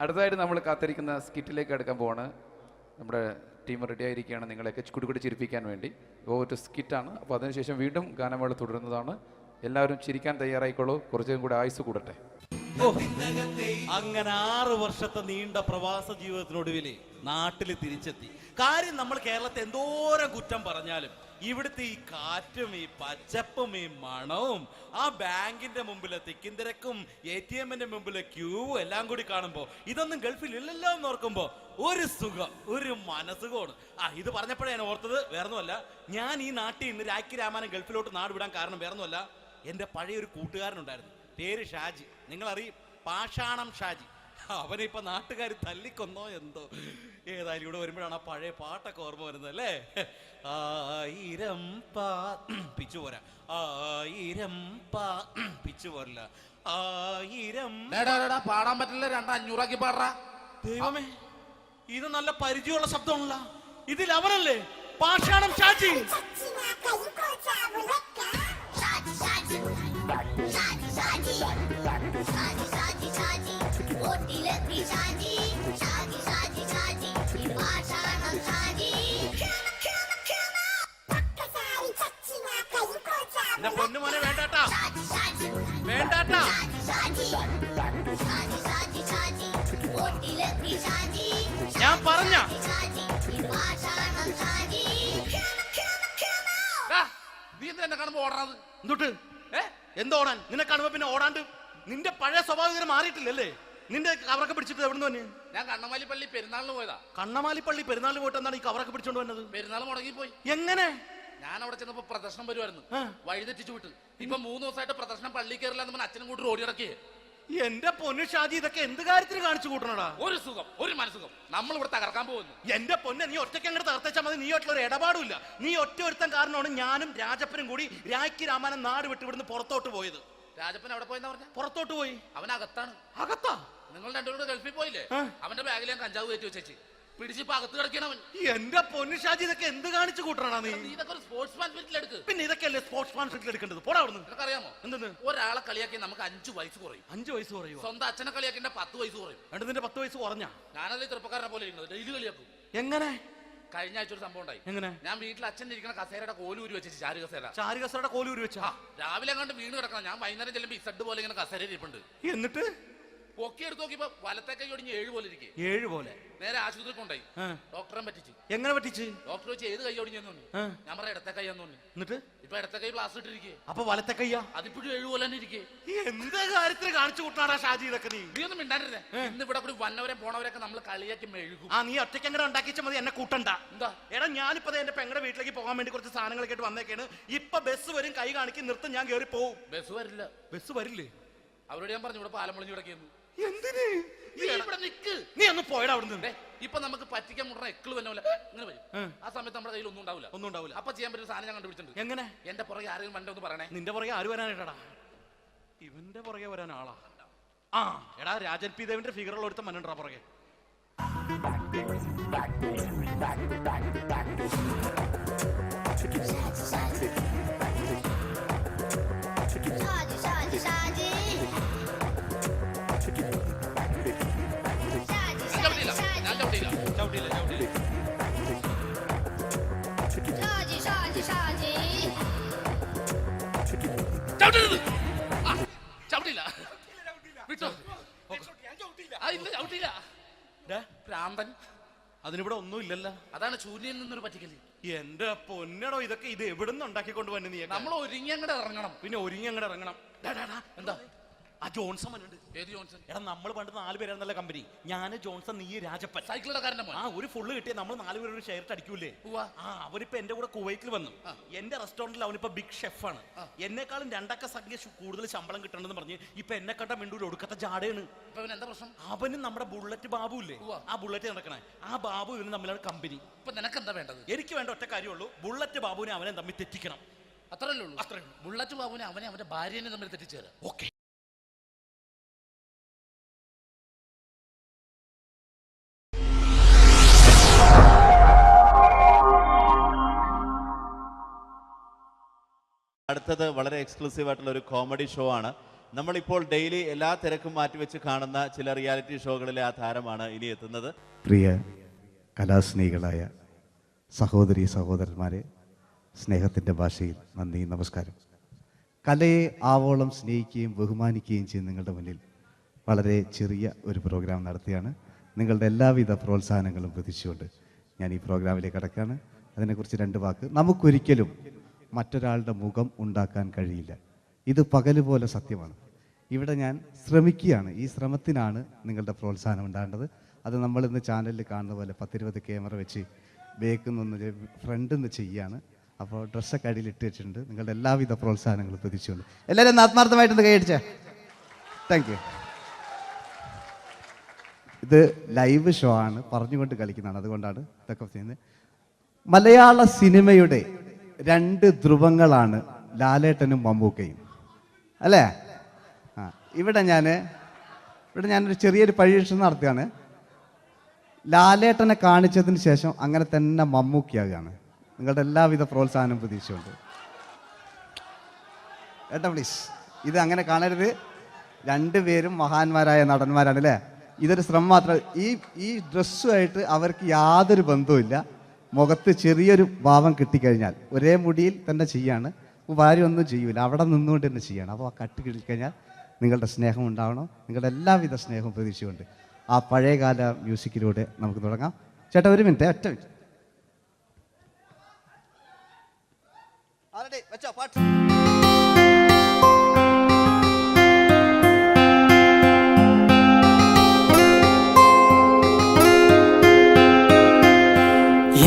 അടുത്തതായിട്ട് നമ്മൾ കാത്തിരിക്കുന്ന സ്കിറ്റിലേക്ക് അടുക്കാൻ പോവാണ്. നമ്മുടെ ടീം റെഡി ആയിരിക്കുകയാണ് നിങ്ങളെയൊക്കെ കുടുകുടി ചിരിപ്പിക്കാൻ വേണ്ടി. ഒരു സ്കിറ്റാണ്. അപ്പോൾ അതിനുശേഷം വീണ്ടും ഗാനമേള തുടരുന്നതാണ്. എല്ലാവരും ചിരിക്കാൻ തയ്യാറായിക്കോളൂ. കുറച്ചും കൂടെ ആയുസ് കൂടട്ടെ. അങ്ങനെ 6 വർഷത്തെ നീണ്ട പ്രവാസ ജീവിതത്തിനൊടുവിൽ നാട്ടിൽ തിരിച്ചെത്തി. കാര്യം നമ്മൾ കേരളത്തെ എന്തോരം കുറ്റം പറഞ്ഞാലും ഇവിടുത്തെ ഈ കാറ്റും ഈ പച്ചപ്പും ഈ മണവും ആ ബാങ്കിന്റെ മുമ്പിലെ തിക്കും തിരക്കും ATM-ന്റെ മുമ്പിലെ ക്യൂവും എല്ലാം കൂടി കാണുമ്പോൾ ഇതൊന്നും ഗൾഫിൽ ഇല്ലല്ലോ എന്ന് ഓർക്കുമ്പോൾ ഒരു സുഖം, ഒരു മനസ്സുഖമാണ്. ഇത് പറഞ്ഞപ്പോഴേ ഞാൻ ഓർത്തത് വേറൊന്നുമല്ല, ഞാൻ ഈ നാട്ടിൽ നിന്ന് രാഖി രാമാനം ഗൾഫിലോട്ട് നാട് വിടാൻ കാരണം വേറൊന്നുമല്ല, എൻ്റെ പഴയൊരു കൂട്ടുകാരനുണ്ടായിരുന്നു, പേര് ഷാജി. നിങ്ങളറിയും, പാഷാണം ഷാജി. അവനെ ഇപ്പൊ നാട്ടുകാർ തല്ലിക്കൊന്നോ എന്തോ. ഏതായാലും ഇവിടെ വരുമ്പോഴാണ് ആ പഴയ പാട്ടൊക്കെ ഓർമ്മ വരുന്നത് അല്ലേ. 1000 പിച്ചു പോരാ, 1000 പിച്ചു പോരില്ല, 1000 പാടാൻ പറ്റില്ല, 200 പാടാ. ദൈവമേ, ഇത് നല്ല പരിചയമുള്ള ശബ്ദമാണല്ലോ. ഇതിൽ അവനല്ലേ പാഷാണം ഷാജി? പൊന്നുമോനെ വേണ്ടാട്ടാ, വേണ്ടാട്ടാ. ഞാൻ പറഞ്ഞ നീ എന്നെ കാണുമ്പോ ഓടാത് എന്തൊട്ട്? എന്തോടാൻ? നിന്നെ കാണുമ്പോ പിന്നെ ഓടാണ്ട് നിന്റെ പഴയ സ്വഭാവം മാറിയിട്ടില്ലല്ലേ? നിന്റെ കവറൊക്കെ പിടിച്ചിട്ട് എവിടുന്ന് തന്നെ? ഞാൻ കണ്ണമാലി പള്ളി പെരുന്നാളിന് പോയതാ. കണ്ണമാലി പള്ളി പെരുന്നാളിന് പോയിട്ട് എന്താണ് ഈ കവറൊക്കെ പിടിച്ചോണ്ട് വന്നത്? പെരുന്നാൾ മുടങ്ങിപ്പോയി. എങ്ങനെ? ഞാൻ അവിടെ ചെന്നപ്പോ പ്രദർശനം വരുമായിരുന്നു, വഴിതെറ്റിച്ചു വിട്ട്. ഇപ്പൊ 3 ദിവസമായിട്ട് പ്രദർശനം പള്ളി കയറില്ല എന്ന് അച്ഛനും കൂട്ടി ഓടി ഇറക്കിയേ. എന്റെ പൊന്നു ഷാജി, ഇതൊക്കെ എന്ത് കാര്യത്തിന് കാണിച്ചു കൂട്ടണടാ? ഒരു സുഖം, ഒരു മനസുഖം. നമ്മൾ ഇവിടെ തകർക്കാൻ പോകുന്നു. എന്റെ പൊന്നെ, നീ ഒറ്റയ്ക്ക് അങ്ങോട്ട് തകർത്തേച്ചാൽ മതി. നീ ഒറ്റ ഒരു ഇടപാടുമില്ല. നീ ഒറ്റ ഒരുത്തൻ കാരണമാണ് ഞാനും രാജപ്പനും കൂടി രാഖി രാമാനം നാട് വിട്ട് ഇവിടുന്ന് പുറത്തോട്ട് പോയത്. രാജപ്പൻ എവിടെ പോയെന്നാ പറഞ്ഞ? പുറത്തോട്ട് പോയി. അവനകത്താണ്. അകത്താ? നിങ്ങൾ രണ്ടുപേരും ഗൾഫിൽ പോയില്ലേ? അവന്റെ ബാഗിൽ ഞാൻ കഞ്ചാവ് കയറ്റി വെച്ചേച്ച് പിടിച്ചിപ്പോ അകത്ത് കിടക്കണവൻ. എന്റെ പൊന്നു ഷാജി, ഇതൊക്കെ എന്ത് കാണിച്ചു കൂട്ടണ നീ? ഇതൊക്കെ ഒരു സ്പോർട്സ്മാൻ സ്പിരിറ്റിൽ എടുക്ക്. പിന്നെ ഇതൊക്കെയല്ലേ സ്പോർട്സ്മാൻ സ്പിരിറ്റിൽ എടുക്കേണ്ടത്? പോടാ അവിടുന്ന്. നിനക്കറിയാമോ എന്തെന്ന്? ഒരാളെ കളിയാക്കി നമുക്ക് 5 വയസ്സ് കുറയും. 5 വയസ്സ് കുറയും? സ്വന്തം അച്ഛനെ കളിയാക്കി 10 വയസ്സ് കുറയും. എന്നിട്ട് നിന്റെ 10 വയസ്സ് കുറഞ്ഞ? ഞാനല്ലേ ചെറുപ്പക്കാരനെ പോലെ ഇരിക്കുന്നത്, ഡെയിലി കളിയാക്കും. എങ്ങനെ? കഴിഞ്ഞ ആഴ്ച ഒരു സംഭവം ഉണ്ടായി. എങ്ങനെ? ഞാൻ വീട്ടിൽ അച്ഛൻ ഇരിക്കുന്ന കസേരയുടെ കോലൂരി വെച്ചു. ചാരു കസേരയുടെ കോലൂരി വെച്ചാ? രാവിലെ അങ്ങോട്ട് വീണ് കിടക്കണം. ഞാൻ വൈകുന്നേരം ചെല്ലുമ്പോ ഇസഡ് പോലെ ഇങ്ങനെ കസേര ഇരിപ്പുണ്ട്. എന്നിട്ട് പൊക്കി എടുത്ത് നോക്കിയപ്പോ വലത്തെ കൈ ഒടിഞ്ഞ് 7 പോലെ ഇരിക്കേ. 7 പോലെ? നേരെ ആശുപത്രി കൊണ്ടായി. ഡോക്ടറെ പറ്റിച്ച്. എങ്ങനെ പറ്റിച്ച്? ഡോക്ടർ വെച്ച് ഏത് കൈ ഒടിഞ്ഞെന്ന് തോന്നി. ഞാൻ പറയാം ഇടത്തെ കൈ എന്ന് തോന്നി. എന്നിട്ട് ഇപ്പൊ ഇടത്തെ കൈ പ്ലാസ്റ്റർ ഇട്ടിരിക്കേ. അപ്പൊ വലത്തെ കയ്യാ? അതിപ്പോഴും 7 പോലെ തന്നെ ഇരിക്കേ. എന്ത് കാര്യത്തിന് കാണിച്ചു കൂട്ടാടാ ഷാജി ഇതൊക്കെ? നീ ഒന്നും മിണ്ടാണ്ടിരുന്നേ. ഇന്ന് ഇവിടെ കൂടി വന്നവരെ പോണവരൊക്കെ നമ്മൾ കളിയാക്കി മെഴുകും. നീ ഒറ്റയ്ക്ക് അങ്ങനെ ഉണ്ടാക്കിച്ചാൽ മതി, എന്നെ കൂട്ടണ്ട. എന്താ? എടാ, ഞാനിപ്പോ എന്റെ പെങ്ങളുടെ വീട്ടിലേക്ക് പോകാൻ വേണ്ടി കുറച്ച് സാധനങ്ങളൊക്കെ ആയിട്ട് വന്നേക്കാണ്. ഇപ്പൊ ബസ് വരും, കൈ കാണിക്കും, നിർത്തും, ഞാൻ കയറി പോവും. ബസ് വരില്ല. ബസ് വരില്ലേ? അവരോട് ഞാൻ പറഞ്ഞു ഇവിടെ പാലം പൊളിഞ്ഞു കിടക്കുന്നു. എന്തിന്? ഇവിടെ നിക്ക്. നീ ഒന്ന് പോയടാ അവിടുന്ന്. ഇപ്പൊ നമുക്ക് പറ്റിക്കാൻ മുടണ എക്കിള് തന്നെ ഇങ്ങനെ വരും. ആ സമയത്ത് നമ്മുടെ കയ്യിൽ ഒന്നും ഉണ്ടാവില്ല. അപ്പൊ ചെയ്യാൻ പറ്റുന്ന സാധനം ഞാൻ കണ്ടുപിടിച്ചിട്ടുണ്ട്. എങ്ങനെ? എന്റെ പുറകെ ആരെങ്കിലും വണ്ടി ഒന്ന് പറയണേ. നിന്റെ പുറകെ ആര് വരാനായിട്ടാ? ഇവന്റെ പുറകെ വരാൻ ആളാ? എടാ, രാജൻ പി ദേവിന്റെ ഫിഗറുള്ള ഒരുത്ത മനുണ്ടാ പുറകെ. അതിനിവിടെ ഒന്നും ഇല്ലല്ലോ. അതാണ് ശൂന്യയിൽ നിന്നൊരു പറ്റിക്കല്. എന്റെ പൊന്നടോ, ഇതൊക്കെ ഇത് എവിടുന്ന് ഉണ്ടാക്കിക്കൊണ്ട് വന്നു നീ? നമ്മൾ ഒരുങ്ങി അങ്ങോട്ട് ഇറങ്ങണം. പിന്നെ ഒരുങ്ങി അങ്ങോട്ട് ഇറങ്ങണം. എന്താ? ആ ജോൺസൺ വന്നിട്ടുണ്ട്. ഏത് ജോൺസൺ? എടാ, നമ്മൾ പണ്ട് 4 പേരായിരുന്നല്ല കമ്പനി. ഞാന് ജോൺസൺ, നീ രാജപ്പൻ. സൈക്കിളുടെ കാരന്റെ മോൻ. ഒരു ഫുള്ള് കിട്ടിയ നമ്മൾ 4 പേര് ഒരു ഷെയർ അടിക്കൂലേ? അവനിപ്പോ എന്റെ കൂടെ കുവൈറ്റിൽ വന്നു. എന്റെ റെസ്റ്റോറന്റിൽ അവനിപ്പോ ബിഗ് ഷെഫാണ്. എന്നെക്കാളും 2 അക്ക സംഖ്യ കൂടുതൽ ശമ്പളം കിട്ടണമെന്ന് പറഞ്ഞ് ഇപ്പൊ എന്നെ കണ്ട മിണ്ടൂർ ഒടുക്കത്തെ ജാടയാണ്. എന്താ പ്രശ്നം? അവനും നമ്മുടെ ബുള്ളറ്റ് ബാബു ഇല്ലേ, ആ ബുള്ളറ്റ് നടക്കണേ, ആ ബാബു ഇവന് തമ്മിലാണ് കമ്പനി. ഇപ്പൊ നിനക്ക് എന്താ വേണ്ടത്? എനിക്ക് വേണ്ട ഒറ്റ കാര്യമുള്ളൂ, ബുള്ളറ്റ് ബാബുവിനെ അവനെ തമ്മിൽ തെറ്റിക്കണം. അത്രയല്ലേ ഉള്ളൂ? അത്രേ. ബുള്ളറ്റ് ബാബുവിനെ അവനെ അവന്റെ ഭാര്യനെ തമ്മിൽ തെറ്റിച്ചേരാ. ഓക്കെ. അടുത്തത് വളരെ എക്സ്ക്ലൂസീവ് ആയിട്ടുള്ള ഒരു കോമഡി ഷോ ആണ്. നമ്മളിപ്പോൾ ഡെയിലി എല്ലാ തിരക്കും മാറ്റിവെച്ച് കാണുന്ന ചില റിയാലിറ്റി ഷോകളിലെ ആ താരമാണ് ഇനി എത്തുന്നത്. പ്രിയ കലാസ്നേഹികളായ സഹോദരി സഹോദരന്മാരെ, സ്നേഹത്തിൻ്റെ ഭാഷയിൽ നന്ദി, നമസ്കാരം. കലയെ ആവോളം സ്നേഹിക്കുകയും ബഹുമാനിക്കുകയും ചെയ്യുന്ന നിങ്ങളുടെ മുന്നിൽ വളരെ ചെറിയ ഒരു പ്രോഗ്രാം നടത്തിയാണ്. നിങ്ങളുടെ എല്ലാവിധ പ്രോത്സാഹനങ്ങളും പ്രതീക്ഷിച്ചുകൊണ്ട് ഞാൻ ഈ പ്രോഗ്രാമിലേക്ക് കടക്കുകയാണ്. അതിനെക്കുറിച്ച് 2 വാക്ക്. നമുക്കൊരിക്കലും മറ്റൊരാളുടെ മുഖം ഉണ്ടാക്കാൻ കഴിയില്ല. ഇത് പകല് പോലെ സത്യമാണ്. ഇവിടെ ഞാൻ ശ്രമിക്കുകയാണ്. ഈ ശ്രമത്തിനാണ് നിങ്ങളുടെ പ്രോത്സാഹനം ഉണ്ടാകേണ്ടത്. അത് നമ്മളിന്ന് ചാനലിൽ കാണുന്ന പോലെ 10-20 ക്യാമറ വെച്ച് ബേക്കിൽ നിന്ന് ഫ്രണ്ടിൽ നിന്ന് ചെയ്യുകയാണ്. അപ്പോൾ ഡ്രസ്സൊക്കെ അടിയിൽ ഇട്ട് വെച്ചിട്ടുണ്ട്. നിങ്ങളുടെ എല്ലാവിധ പ്രോത്സാഹനങ്ങളും പ്രതീക്ഷിച്ചുകൊണ്ട് എല്ലാവരും ആത്മാർത്ഥമായിട്ടൊന്ന് കൈയടിച്ചേ. Thank you. ഇത് ലൈവ് ഷോ ആണ്, പറഞ്ഞുകൊണ്ട് കളിക്കുന്നതാണ്, അതുകൊണ്ടാണ് ഇതൊക്കെ ചെയ്യുന്നത്. മലയാള സിനിമയുടെ 2 ധ്രുവങ്ങളാണ് ലാലേട്ടനും മമ്മൂക്കയും, അല്ലേ? ഇവിടെ ഞാനൊരു ചെറിയൊരു പരീക്ഷണം നടത്തുകയാണ്. ലാലേട്ടനെ കാണിച്ചതിന് ശേഷം അങ്ങനെ തന്നെ മമ്മൂക്കയാകുകയാണ്. നിങ്ങളുടെ എല്ലാവിധ പ്രോത്സാഹനം പ്രതീക്ഷിച്ചുകൊണ്ട് ഏട്ടാ പ്ലീസ്, ഇത് അങ്ങനെ കാണരുത്. 2 പേരും മഹാന്മാരായ നടന്മാരാണ്, അല്ലേ? ഇതൊരു ശ്രമം മാത്രം. ഈ ഡ്രസ്സുമായിട്ട് അവർക്ക് യാതൊരു ബന്ധവുമില്ല. മുഖത്ത് ചെറിയൊരു ഭാവം കിട്ടിക്കഴിഞ്ഞാൽ ഒരേ മുടിയിൽ തന്നെ ചെയ്യാണ്, ഭാര്യ ഒന്നും ചെയ്യൂല, അവിടെ നിന്നുകൊണ്ട് തന്നെ ചെയ്യണം. അപ്പോൾ ആ കട്ട് കിട്ടിക്കഴിഞ്ഞാൽ നിങ്ങളുടെ സ്നേഹം ഉണ്ടാവണം. നിങ്ങളുടെ എല്ലാവിധ സ്നേഹവും പ്രതീക്ഷിച്ചുകൊണ്ട് ആ പഴയകാല മ്യൂസിക്കിലൂടെ നമുക്ക് തുടങ്ങാം. ചേട്ടാ ഒരു മിനിറ്റ്, ഒറ്റ മിനിറ്റ്.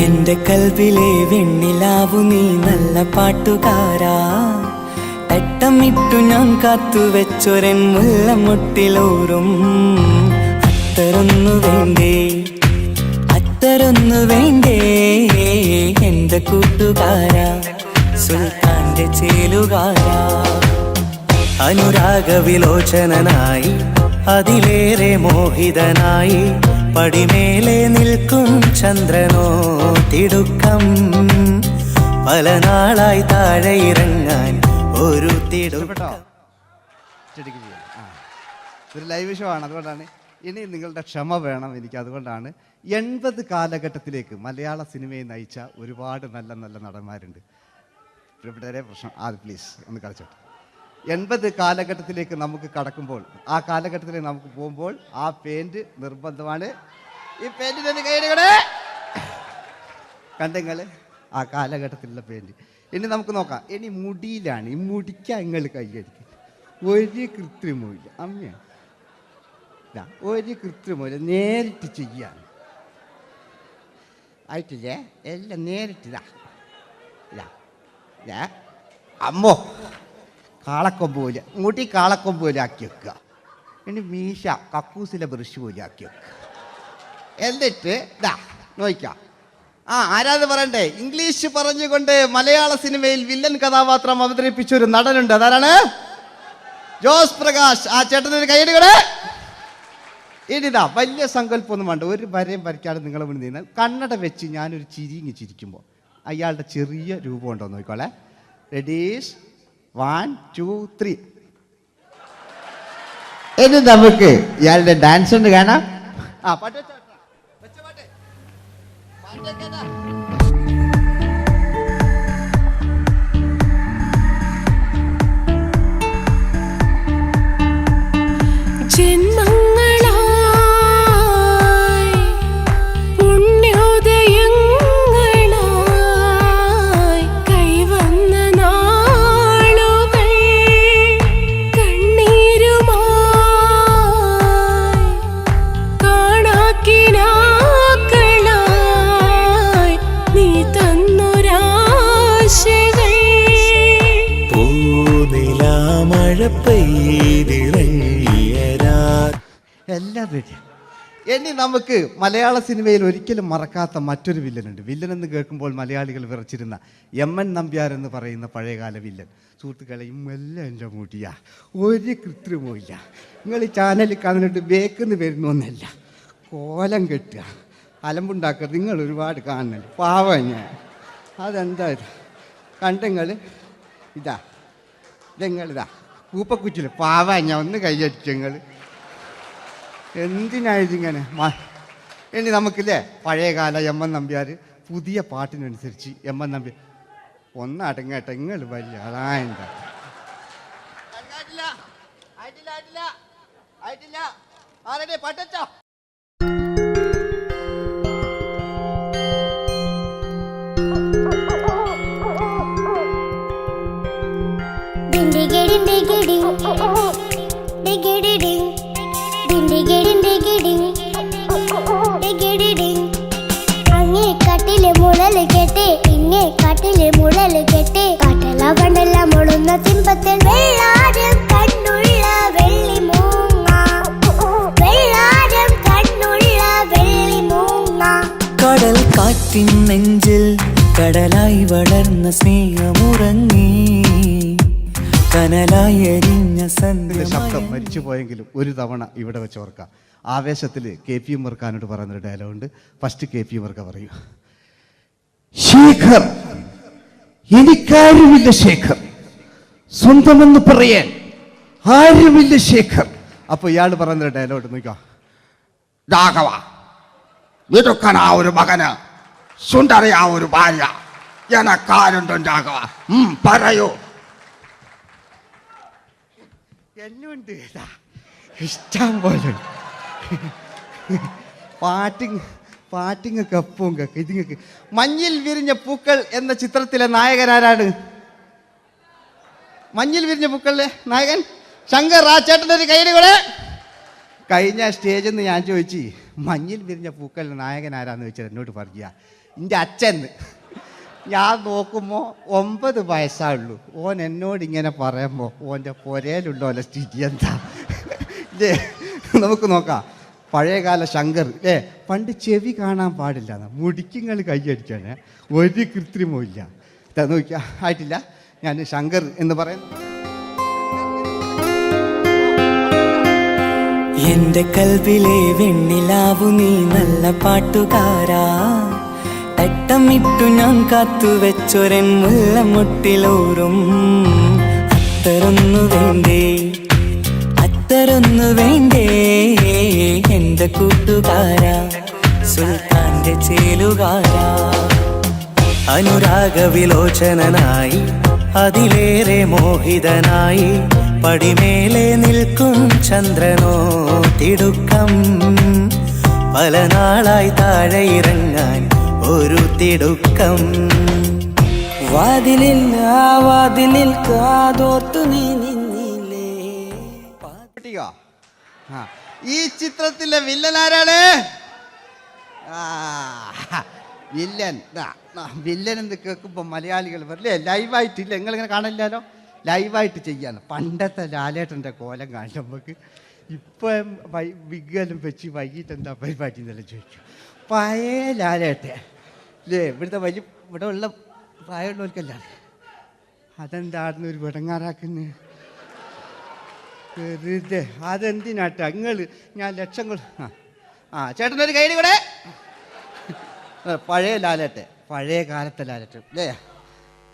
എന്റെ കൽവിലെ വെണ്ണിലാവു നീ നല്ല പാട്ടുകാരാ, തട്ടമിട്ടു ഞാൻ കാത്തുവെച്ചൊരൻ മുല്ലമുട്ടിലോറും അത്തരൊന്നു വേണ്ടേ, അത്തരൊന്നു വേണ്ടേ എന്റെ കൂട്ടുകാരാ, സുൽത്താന്റെ ചേലുകാരാ. അനുരാഗവിലോചനായി അതിലേറെ മോഹിതനായി പടിമേലെ നിൽക്കും ചന്ദ്രനോ തിടുക്കം, പല നാളായി താഴെ ഇറങ്ങാൻ ഒരു തിടുക്കം. ഒരു ലൈവ് ഷോ ആണ്, അതുകൊണ്ടാണ്. ഇനി നിങ്ങളുടെ ക്ഷമ വേണം എനിക്ക്. അതുകൊണ്ടാണ് 80 കാലഘട്ടത്തിലേക്ക് മലയാള സിനിമയെ നയിച്ച ഒരുപാട് നല്ല നല്ല നടന്മാരുണ്ട്. ഇവിടെ പ്രശ്നം പ്ലീസ് ഒന്ന് കളിച്ചോട്ടെ. 80 കാലഘട്ടത്തിലേക്ക് നമുക്ക് കടക്കുമ്പോൾ, ആ കാലഘട്ടത്തിലേക്ക് നമുക്ക് പോകുമ്പോൾ ആ പെയിന്റ് നിർബന്ധമാണ്. ഈ പെയിന്റിന് കൈയിടേ കണ്ടെങ്കിൽ ആ കാലഘട്ടത്തിലുള്ള പെയിന്റ്. ഇനി നമുക്ക് നോക്കാം. ഇനി മുടിയിലാണ്. ഈ മുടിക്കാൻ നിങ്ങൾ കൈയടിക്കും. ഒരു കൃത്രിമവും അമ്മയാണ്, ഒരു കൃത്രിമവും നേരിട്ട് ചെയ്യാണ്. ആയിട്ടില്ലേ? എല്ലാം നേരിട്ടിതാ. അമ്മോ കാളക്കൊമ്പ് പോലെ മുടി കാളക്കൊമ്പ് പോലെ ആക്കി വെക്കുക. ഇനി മീശ കക്കൂസിലെ ബ്രഷ് പോലെ ആക്കി വെക്കുക. എന്നിട്ട് നോക്കാം. ആരാത് പറയണ്ടേ? ഇംഗ്ലീഷ് പറഞ്ഞുകൊണ്ട് മലയാള സിനിമയിൽ വില്ലൻ കഥാപാത്രം അവതരിപ്പിച്ച ഒരു നടനുണ്ട്. അതാരാണ്? ജോസ് പ്രകാശ്. ആ ചേട്ടനൊരു കൈയ്യടികള്. ഇനിതാ വലിയ സങ്കല്പമൊന്നും വേണ്ട, ഒരു വരയും വരയ്ക്കാതെ നിങ്ങളെ മുന്നിൽ നിന്ന് കണ്ണട വെച്ച് ഞാനൊരു ചിരിങ്ങി ചിരിക്കുമ്പോൾ അയാളുടെ ചെറിയ രൂപം ഉണ്ടോ നോക്കിക്കോളെ. റെഡീസ് 1 2 3. ഇനി നമുക്ക് ഇയാളുടെ ഡാൻസ് ഉണ്ട് കാണാം. പാട്ട് വെച്ച പാട്ട് ജന്മങ്ങളായി പുണ്യോദയങ്ങളായി കൈവന്ന നാളുകൾ കണ്ണീരുമായി കാണാക്കിനാക്കളായി നീ തന്നൊരാശകൾ. പൂനിലാമഴ പെയ്തിറങ്ങിയ എല്ലാം റെഡി. ഇനി നമുക്ക് മലയാള സിനിമയിൽ ഒരിക്കലും മറക്കാത്ത മറ്റൊരു വില്ലനുണ്ട്. വില്ലൻ എന്ന് കേൾക്കുമ്പോൾ മലയാളികൾ വിറച്ചിരുന്ന MN നമ്പ്യാർ എന്ന് പറയുന്ന പഴയകാല വില്ലൻ. സുഹൃത്തുക്കളെ, എല്ലാം എൻ്റെ മുടിയാ, ഒരു കൃത്രിമവും ഇല്ല. നിങ്ങൾ ഈ ചാനലിൽ കാണുന്നുണ്ട് ബേക്കെന്ന് വരുന്നൊന്നല്ല, കോലം കെട്ടുക, അലമ്പുണ്ടാക്കുക. നിങ്ങൾ ഒരുപാട് കാണുന്നുണ്ട്. പാവം ഞാൻ. അതെന്താ കണ്ടെങ്കിൽ ഇതാ, ഇതെങ്ങളിതാ പൂപ്പക്കുറ്റില് പാവ ഞാൻ ഒന്ന് കൈയടിച്ചങ്ങൾ എന്തിനായതിങ്ങനെ ഇനി നമുക്കില്ലേ പഴയകാല എം എൻ നമ്പ്യാർ പുതിയ പാട്ടിനനുസരിച്ച് എം എൻ നമ്പ്യാർ ഒന്നടങ്ങട്ടെ നിങ്ങൾ വലിയ ആളായണ്ട അങ്ങേ കാട്ടിലെ മുളല് കെട്ടി ഇങ്ങേ കാട്ടിലെ മുളല് കെട്ടി കാട്ടല കണ്ടല്ല മുളുന്ന സിംഹത്തിൽ വെള്ളാരം കണ്ണുള്ള വെള്ളി മൂങ്ങ വെള്ളാരം കണ്ണുള്ള വെള്ളി മൂങ്ങ കടൽ കാറ്റിൻ നെഞ്ചിൽ കടലായി വളർന്ന സ്നേഹമുറങ്ങി കനലായി എരിഞ്ഞ ശബ്ദം മരിച്ചു പോയെങ്കിലും ഒരു തവണ ഇവിടെ വെച്ച് ഓർക്കാം. ആവേശത്തിൽ KP ഉമ്മർഖാനോട് പറയുന്നൊരു ഡയലോഗുണ്ട്. ഫസ്റ്റ് KP ഉമ്മർഖ പറയൂ. ശേഖർ, എനിക്കാരുമില്ല ശേഖർ, സ്വന്തമെന്ന് പറയാൻ ആരുമില്ല ശേഖർ. അപ്പൊ ഇയാൾ പറയുന്നൊരു ഡയലോഗ് നോക്കാം. രാഘവ, മിടുക്കനാ ഒരു മകന്, സുന്ദരയാ ഒരു ഭാര്യ, എനക്കാരുണ്ടോ രാഘവ, പറയൂ. എന്നുണ്ട് ഇഷ്ടം പോലെ പാട്ടിങ്ങൊക്കെ അപ്പവും ഇതിങ്ങക്ക്. മഞ്ഞിൽ വിരിഞ്ഞ പൂക്കൾ എന്ന ചിത്രത്തിലെ നായകനാരാണ്? മഞ്ഞിൽ വിരിഞ്ഞ പൂക്കളിലെ നായകൻ ശങ്കർ. ആ ചേട്ടൻ്റെ ഒരു കൈയ്യടികളെ. കഴിഞ്ഞ സ്റ്റേജിൽ നിന്ന് ഞാൻ ചോദിച്ചു മഞ്ഞിൽ വിരിഞ്ഞ പൂക്കളിലെ നായകൻ ആരാന്ന് ചോദിച്ചാൽ എന്നോട് പറയുക എൻ്റെ അച്ഛൻ. ഞാൻ നോക്കുമ്പോൾ 9 വയസ്സായുള്ളൂ. ഓൻ എന്നോട് ഇങ്ങനെ പറയുമ്പോൾ ഓൻ്റെ പുരയിലുണ്ടോ അല്ല സ്ഥിതി എന്താ ഇല്ലേ? നമുക്ക് നോക്കാം. പഴയകാല ശങ്കർ അല്ലേ? പണ്ട് ചെവി കാണാൻ പാടില്ല, മുടിക്കുങ്ങൾ കൈയടിക്കാണ്, ഒരു കൃത്രിമവും ഇല്ല. നോക്കിയാ ആയിട്ടില്ല. ഞാൻ ശങ്കർ എന്ന് പറയുന്നു. എന്റെ കൽവിലെ വെണ്ണിലാവു നീ നല്ല പാട്ടുകാരാ, തട്ടമിട്ടു ഞാൻ കാത്തുവെച്ചൊരൻ മുല്ലമുട്ടിലോറും. അത്തരൊന്നു വേണ്ടേ, അത്തരൊന്നു വേണ്ടേ എന്റെ കൂട്ടുകാരാ, സുൽത്താന്റെ ചേലുകാരാ. അനുരാഗവിലോചനായി അതിലേറെ മോഹിതനായി പടിമേലെ നിൽക്കും ചന്ദ്രനോ തിടുക്കം. പല നാളായി താഴെ ഇറങ്ങാൻ ഒരു തിടുക്കം. വാതിലിൽ ആ വാതിലിൽ കാതോർത്തു നീ നിന്നില്ലേ. ഈ ചിത്രത്തിലെ വില്ലൻ ആരാണ്? വില്ലൻ വില്ലൻ എന്ന് കേൾക്കുമ്പോൾ മലയാളികൾ വരില്ലേ ലൈവായിട്ടില്ല, നിങ്ങളിങ്ങനെ കാണില്ലല്ലോ, ലൈവായിട്ട് ചെയ്യാന്ന്. പണ്ടത്തെ ലാലേട്ടൻ്റെ കോലം കാണും നമുക്ക്. ഇപ്പം വിഗ്ഗലും വെച്ച് വൈകിട്ട് എന്താ പരിപാടി എന്നെല്ലാം ചോദിക്കും. പഴയ ലാലേട്ടെ അല്ലേ? ഇവിടെ ഇവിടെ ഉള്ള പ്രായമുള്ളവർക്കല്ല. അതെന്താടുന്ന ഒരു വിടങ്ങാറാക്കുന്നു വെറുതെ. അതെന്തിനാട്ടാ നിങ്ങൾ? ഞാൻ ലക്ഷങ്ങൾ ചേട്ടനൊരു കൈഡി കൂടെ. പഴയ ലാലേട്ടെ, പഴയ കാലത്തെ ലാലേട്ട് അല്ലേ?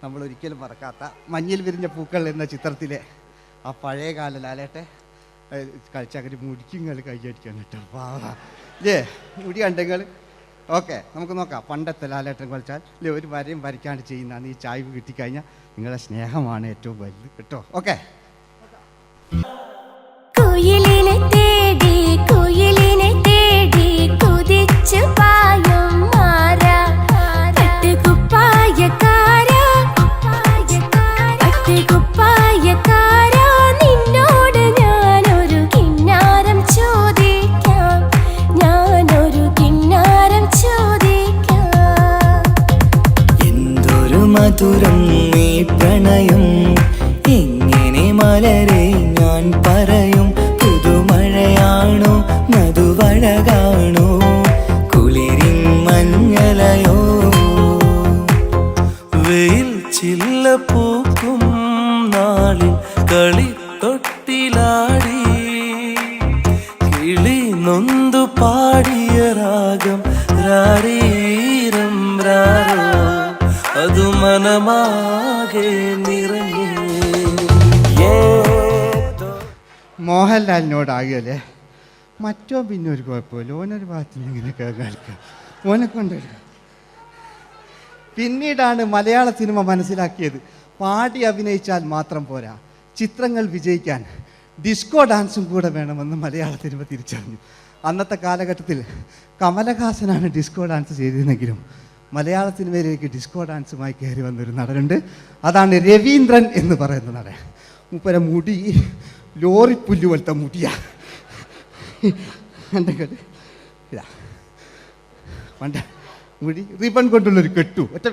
നമ്മളൊരിക്കലും മറക്കാത്ത മഞ്ഞിൽ വിരിഞ്ഞ പൂക്കൾ എന്ന ചിത്രത്തിലെ ആ പഴയ കാല ലാലേട്ടെ കളിച്ചങ്ങനെ മുടിക്കുങ്ങൾ കൈയടിക്കാൻ കേട്ടോ. അല്ലേ? മുടി കണ്ടെങ്കിൽ ഓക്കെ. നമുക്ക് നോക്കാം. പണ്ടത്തെ ലാലേട്ടൻ കളിച്ചാൽ അല്ലേ ഒരു വരയും വരയ്ക്കാണ്ട് ചെയ്യുന്നതാണ്. ഈ ചായ്വ് കിട്ടിക്കഴിഞ്ഞാൽ നിങ്ങളുടെ സ്നേഹമാണ് ഏറ്റവും വലുത് കേട്ടോ. ഓക്കെ. കുയിലിനെ തേടി കുയിലിനെ തേടി കുതിച്ചു പായും മാറാ, പട്ടുകുപ്പായക്കാരാ പട്ടുകുപ്പായക്കാരാ, നിന്നോട് ഞാനൊരു കിന്നാരം ചോദിക്കാം, ഞാനൊരു കിന്നാരം ചോദിക്കാം. എന്തൊരു മധുരം ഈ പ്രണയം, എങ്ങനെ മലരെ ഞാൻ പറയും. പുതുമഴയാണോ മധുവഴകാണോ കുളിരിൻ മഞ്ഞലയോ. വെയിൽ ചില്ല പൂക്കും നാളിൽ കളി തൊട്ടിലാടി കിളി നൊന്തു പാടിയ രാഗം രാരീരം രാരോ, അത് മനമാകെ നിറഞ്ഞേ. മോഹൻലാലിനോടാകല്ലേ മറ്റോ പിന്നെ ഒരു കുഴപ്പമില്ല. ഓനൊരു ഭാഗത്ത് ഇങ്ങനെ കളിക്കാം, ഓനെ കൊണ്ടുവരിക. പിന്നീടാണ് മലയാള സിനിമ മനസ്സിലാക്കിയത് പാടി അഭിനയിച്ചാൽ മാത്രം പോരാ, ചിത്രങ്ങൾ വിജയിക്കാൻ ഡിസ്കോ ഡാൻസും കൂടെ വേണമെന്ന് മലയാള സിനിമ തിരിച്ചറിഞ്ഞു. അന്നത്തെ കാലഘട്ടത്തിൽ കമലഹാസനാണ് ഡിസ്കോ ഡാൻസ് ചെയ്തിരുന്നെങ്കിലും മലയാള സിനിമയിലേക്ക് ഡിസ്കോ ഡാൻസുമായി കയറി വന്നൊരു നടനുണ്ട്. അതാണ് രവീന്ദ്രൻ എന്ന് പറയുന്ന നടൻ. മൂപ്പര മുടി ലോറിപ്പുല്ല് പോലത്തെ മുടിയാ. എൻ്റെ കേട്ട് ഇതാ പണ്ട് മുടി റിബൺ കൊണ്ടുള്ളൊരു കെട്ടു. ഒറ്റ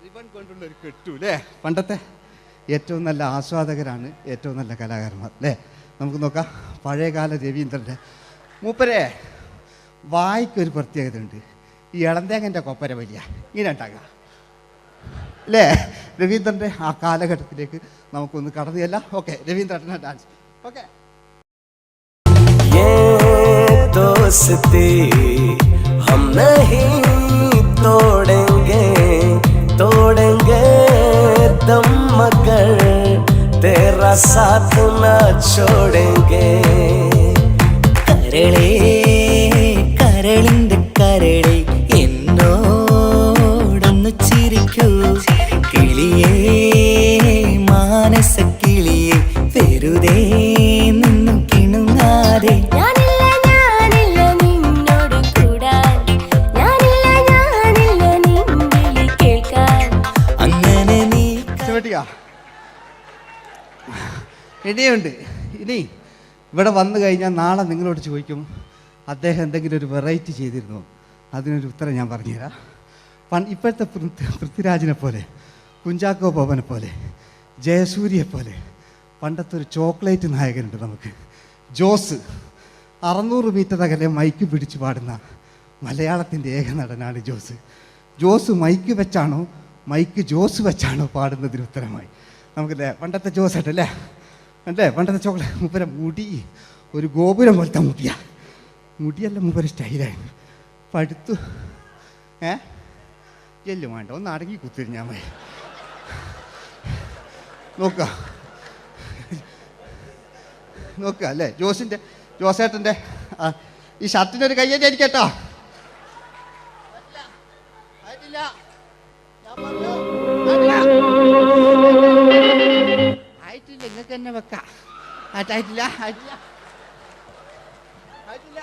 റിബൺ കൊണ്ടുള്ളൊരു കെട്ടു അല്ലേ. പണ്ടത്തെ ഏറ്റവും നല്ല ആസ്വാദകരാണ് ഏറ്റവും നല്ല കലാകാരന്മാർ അല്ലേ. നമുക്ക് നോക്കാം പഴയകാല രവീന്ദ്രൻ്റെ. മൂപ്പരെ വായിക്കൊരു പ്രത്യേകത ഉണ്ട്. ഈ ഇളന്തേങ്ങൻ്റെ കൊപ്പര വലിയ ഇങ്ങനെ ഉണ്ടാകുക അല്ലേ. രവീന്ദ്രൻ്റെ ആ കാലഘട്ടത്തിലേക്ക് നമുക്കൊന്ന് കടന്നുചെല്ല. ഓക്കെ, രവീന്ദ്രൻ്റെ ഡാൻസ്. ഓക്കെ. दोस्ती हम नहीं तोड़ेंगे तोड़ेंगे दम मगर तेरा साथ न छोड़ेंगे കരളേ കരളിന്റെ കരളേ എന്നോടൊന്ന് ചിരിക്കൂ കിളിയേ മാനസ കിളിയേ വെറുതെ നിന്നും കിണുങ്ങാതെ ഇനിയുണ്ട്. ഇനി ഇവിടെ വന്നു കഴിഞ്ഞാൽ നാളെ നിങ്ങളോട് ചോദിക്കും അദ്ദേഹം എന്തെങ്കിലും ഒരു വെറൈറ്റി ചെയ്തിരുന്നോ. അതിനൊരു ഉത്തരം ഞാൻ പറഞ്ഞുതരാം. ഇപ്പോഴത്തെ പൃഥ്വിരാജിനെ പോലെ, കുഞ്ചാക്കോ ബോബനെ പോലെ, ജയസൂര്യയെ പോലെ പണ്ടത്തെ ഒരു ചോക്ലേറ്റ് നായകനുണ്ട് നമുക്ക്, ജോസ്. 600 മീറ്റർ അകലെ മൈക്ക് പിടിച്ച് പാടുന്ന മലയാളത്തിൻ്റെ ഏക നടനാണ് ജോസ്. ജോസ് മൈക്ക് വെച്ചാണോ മൈക്ക് ജോസ് വെച്ചാണോ പാടുന്നതിന് ഉത്തരമായി നമുക്കല്ലേ പണ്ടത്തെ ജോസ് ആയിട്ടല്ലേ അല്ലേ. പണ്ടത്തെ ചോക്ലേറ്റ് മൂപ്പര മുടി ഒരു ഗോപുരം പോലത്തെ മുടിയാ. മുടിയല്ല മൂപ്പര സ്റ്റൈലായിരുന്നു. പടുത്തു എല്ലും വേണ്ട, ഒന്ന് അടങ്ങി കുത്തിരിഞ്ഞാൽ മതി. നോക്കുക നോക്കുക അല്ലേ. ജോസേട്ടൻ്റെ ഈ ഷർട്ടിനൊരു കയ്യടി അടിക്കട്ടോ. ആയിട്ടില്ല, നിങ്ങൾക്ക് തന്നെ വെക്കാം. ആയിട്ടില്ല ആയിട്ടില്ല ആയിട്ടില്ല.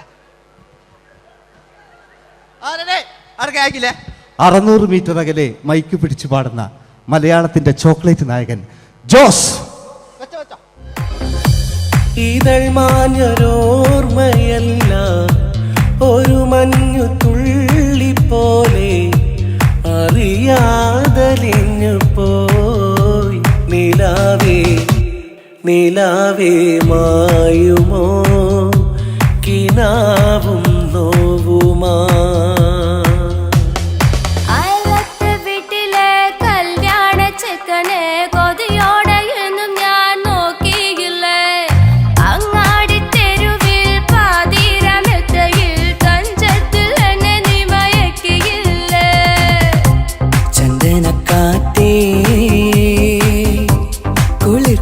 600 മീറ്റർ അകലെ മൈക്ക് പിടിച്ചു പാടുന്ന മലയാളത്തിന്റെ ചോക്ലേറ്റ് നായകൻ ജോസ്. ഇതൾ മാഞ്ഞൊരോർമ്മയല്ല ഒരു മഞ്ഞു തുള്ളി പോലെ അറിയാതലിഞ്ഞു പോയി നിലാവേ നിലാവേ മായുമോ കിനാവും നോവുമാ.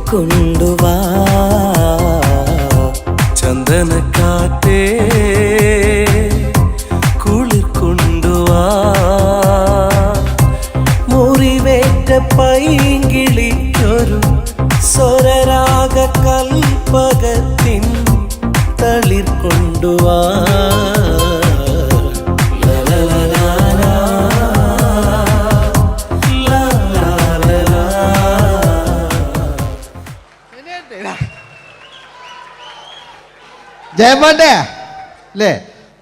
കൊണ്ടുവാ ചന്ദനക്കാറ്റേ കുളിർ കൊണ്ടുവാ മുറിവേറ്റ പൈങ്കിളിക്കൊരു സ്വരരാഗ കൽപ്പകത്തിൻ തളിർ കൊണ്ടുവാ. ജയമോൻ്റെ അല്ലേ,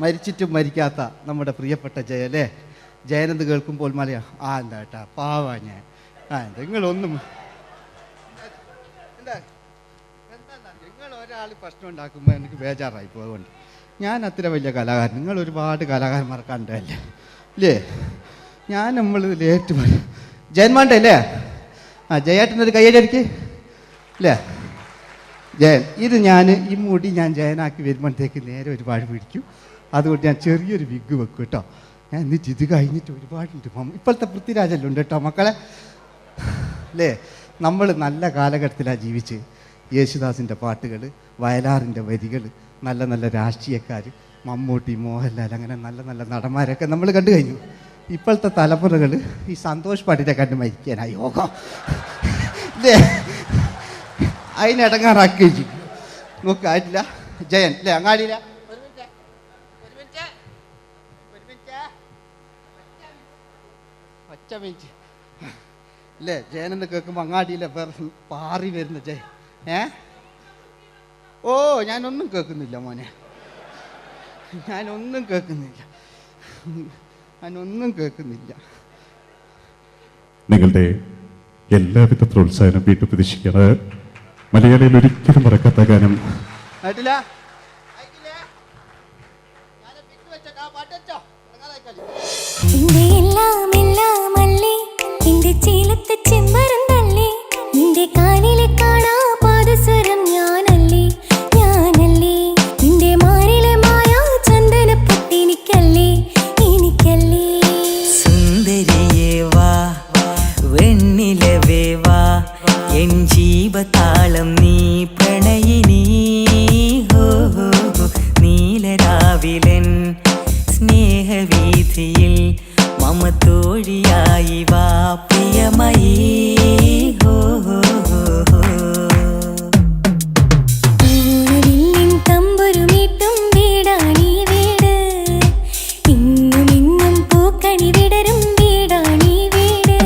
മരിച്ചിട്ടും മരിക്കാത്ത നമ്മുടെ പ്രിയപ്പെട്ട ജയ അല്ലേ. ജയനെന്ത് കേൾക്കുമ്പോൾ മലയാ എന്താ കേട്ടാ പാവാ ഞാൻ. നിങ്ങളൊന്നും എന്താ നിങ്ങൾ ഒരാൾ പ്രശ്നം ഉണ്ടാക്കുമ്പോൾ എനിക്ക് ബേജാറായി പോകുന്നുണ്ട്. ഞാൻ അത്ര വലിയ കലാകാരൻ, നിങ്ങൾ ഒരുപാട് കലാകാരന്മാർ കണ്ടല്ലേ അല്ലേ. നമ്മൾ ലേറ്റ് ജയന്മാൻ്റെ അല്ലേ. ജയേട്ടനൊരു കയ്യടിക്ക് അല്ലേ. ജയൻ ഇത് ഈ മുടി ഞാൻ ജയനാക്കി വരുമ്പോഴത്തേക്ക് നേരെ ഒരുപാട് പിടിക്കും. അതുകൊണ്ട് ഞാൻ ചെറിയൊരു വിഗ് വെക്കും കേട്ടോ. എന്നിട്ട് ഇത് കഴിഞ്ഞിട്ട് ഒരുപാടുണ്ട്. ഇപ്പോഴത്തെ പൃഥ്വിരാജെല്ലാം ഉണ്ട് കേട്ടോ മക്കളെ. അല്ലേ, നമ്മൾ നല്ല കാലഘട്ടത്തിലാണ് ജീവിച്ച്. യേശുദാസിൻ്റെ പാട്ടുകൾ, വയലാറിൻ്റെ വരികൾ, നല്ല നല്ല രാഷ്ട്രീയക്കാർ, മമ്മൂട്ടി, മോഹൻലാൽ, അങ്ങനെ നല്ല നല്ല നടന്മാരൊക്കെ നമ്മൾ കണ്ടു കഴിഞ്ഞു. ഇപ്പോഴത്തെ തലമുറകൾ ഈ സന്തോഷ് പാട്ടിനെ കണ്ട് മരിക്കാനായി യോഗം. അല്ലേ, അതിനിടങ്ങാറാക്കി നോക്കായിട്ടില്ല. ജയൻ അല്ലേ അങ്ങാടിയില്ല. ഒറ്റ മിനിറ്റ് അല്ലേ, ജയനെന്ന് കേൾക്കുമ്പോൾ അങ്ങാടിയിലെ പാറി വരുന്ന ജയൻ. ഓ ഞാനൊന്നും കേൾക്കുന്നില്ല മോനെ, ഞാനൊന്നും കേൾക്കുന്നില്ല. നിങ്ങളുടെ എല്ലാവിധ പ്രോത്സാഹനം വീണ്ടും പ്രതീക്ഷിക്കുന്നത്. മലയാളിയിൽ ഒരിക്കലും മറക്കാത്ത ഗാനം. നിന്റെ കാലിലെ കാണാ പാദസരം ഞാനല്ലേ, ഞാനല്ലേ നിന്റെ മാറിലെ മായാ ചന്ദനപ്പൊട്ട് എനിക്കല്ലേ, എനിക്കല്ലേ. സുന്ദരിയേ വാ, വെണ്ണിലവേ വാ, എൻ ജീവതാളം നീ പ്രണയിനി. ഹോ ഹോ ഹോ, നീലരാവിലൻ സ്നേഹവീഥിയിൽ മമ തോഴിയായി വാ പ്രിയമയീ. ഹോ ഹോ ഹോ ഹോ. തമ്പുരുമീട്ടും വീടാണീ വീട്, ഇന്നും ഇന്നും പൂക്കണി വിടരും വീടാണീ വീട്.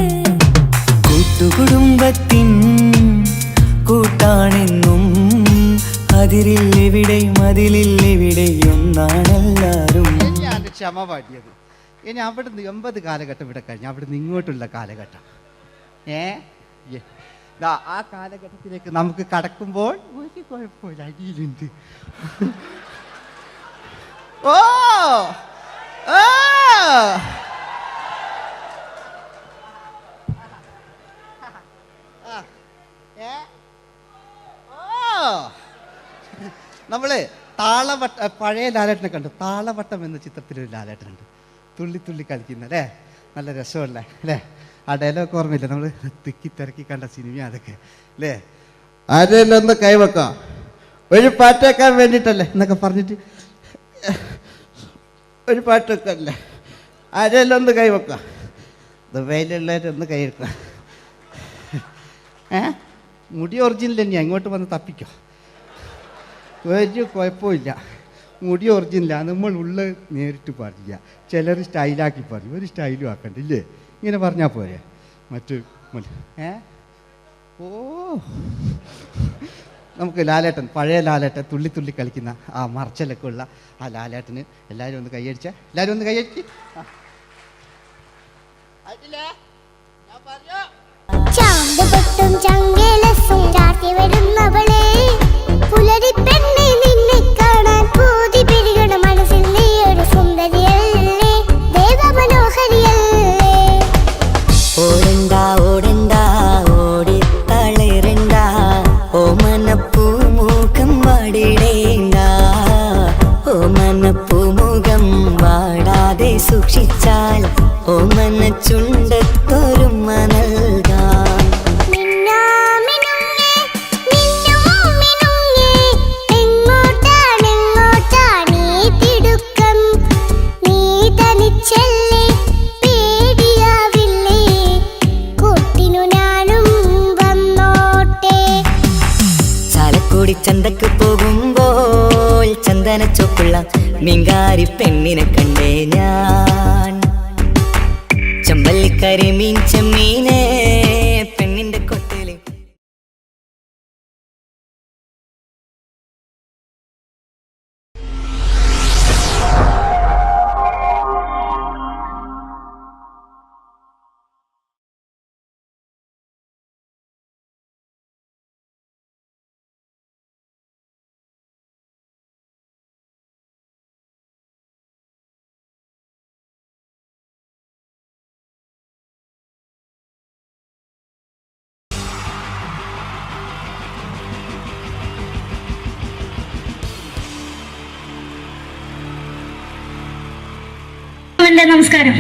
കൂട്ടുകുടുംബത്തിൻ കൂട്ടാണെന്നും അതിരില്ലെവിടെയും അതിലില്ലെവിടെയൊന്നാണെല്ലാരും. ക്ഷമ പാടിയത്. ഇനി അവിടുന്ന് 80 കാലഘട്ടം ഇവിടെ കഴിഞ്ഞു, അവിടുന്ന് ഇങ്ങോട്ടുള്ള കാലഘട്ടം. ആ കാലഘട്ടത്തിലേക്ക് നമുക്ക് കടക്കുമ്പോൾ ഒരു കുഴപ്പമില്ല, അടിയിലുണ്ട്. ഓ ഓ നമ്മള് താളവട്ട, പഴയ ലാലേട്ടനെ കണ്ടു. താളവട്ടം എന്ന ചിത്രത്തിലൊരു ലാലേട്ടനുണ്ട്, തുള്ളി തുള്ളി കളിക്കുന്ന അല്ലേ, നല്ല രസമല്ലേ അല്ലേ. ആ ഡയലോഗ് ഓർമ്മയില്ല, നമ്മൾ തിക്കി തിരക്കി കണ്ട സിനിമ അതൊക്കെ അല്ലേ. ആരെല്ലാം ഒന്ന് കൈവെക്കാം, ഒരു പാട്ട് വെക്കാൻ വേണ്ടിയിട്ടല്ലേ എന്നൊക്കെ പറഞ്ഞിട്ട് ഒരു പാട്ട് വെക്കല്ലേ. ആരെല്ലാം ഒന്ന് കൈവെക്കാം, ദുബൈയിലുള്ളവരൊന്ന് കൈവെക്കാം. മുടി ഒറിജിനൽ തന്നെയാണ്, ഇങ്ങോട്ട് വന്ന് തപ്പിക്കോ, ഒരു കുഴപ്പമില്ല. മുടി ഒറിജിനലാണ്, നമ്മൾ ഉള്ള നേരിട്ട് പാടില്ല. ചിലർ സ്റ്റൈലാക്കി പറയും, ഒരു സ്റ്റൈലും ആക്കണ്ടില്ലേ, ഇങ്ങനെ പറഞ്ഞാൽ പോരെ. മറ്റു ഓ നമുക്ക് ലാലേട്ടൻ, പഴയ ലാലേട്ടൻ, തുള്ളി തുള്ളി കളിക്കുന്ന ആ മറച്ചലൊക്കെ ഉള്ള ആ ലാലേട്ടന് എല്ലാവരും ഒന്ന് കൈയടിച്ചേ, എല്ലാവരും ഒന്ന് കൈയടിച്ച്. ചാമ്പുപൊട്ടും ചങ്കേലസും ചാർത്തി വരുന്നവളെ, പുലരി പെണ്ണെ നിന്നെ കാണാൻ പൂതി പിരികണ മനസ്സിൽ നീ ഒരു സുന്ദരിയല്ലേ, ദേവമനോഹരിയല്ലേ. ഓടണ്ട ഓടണ്ട ഓടി തളരണ്ട, ഓമനപ്പൂമുഖം വാടിടേണ്ട, ഓമനപ്പൂമുഖം വാടാതെ സൂക്ഷിച്ചാൽ ഓമന ചുണ്ടത്തൊരുമ നൽകാം. ചന്തക്ക് പോകുമ്പോൾ ചന്ദന ചോപ്പുള്ള മീൻകാരി പെണ്ണിനെ കണ്ടേ ഞാൻ. ചെമ്പല്ലിക്കരി മീൻ ചെമ്മീനെ പെണ്ണിന്റെ കൊട്ടയിലെ എൻ്റെ നമസ്കാരം.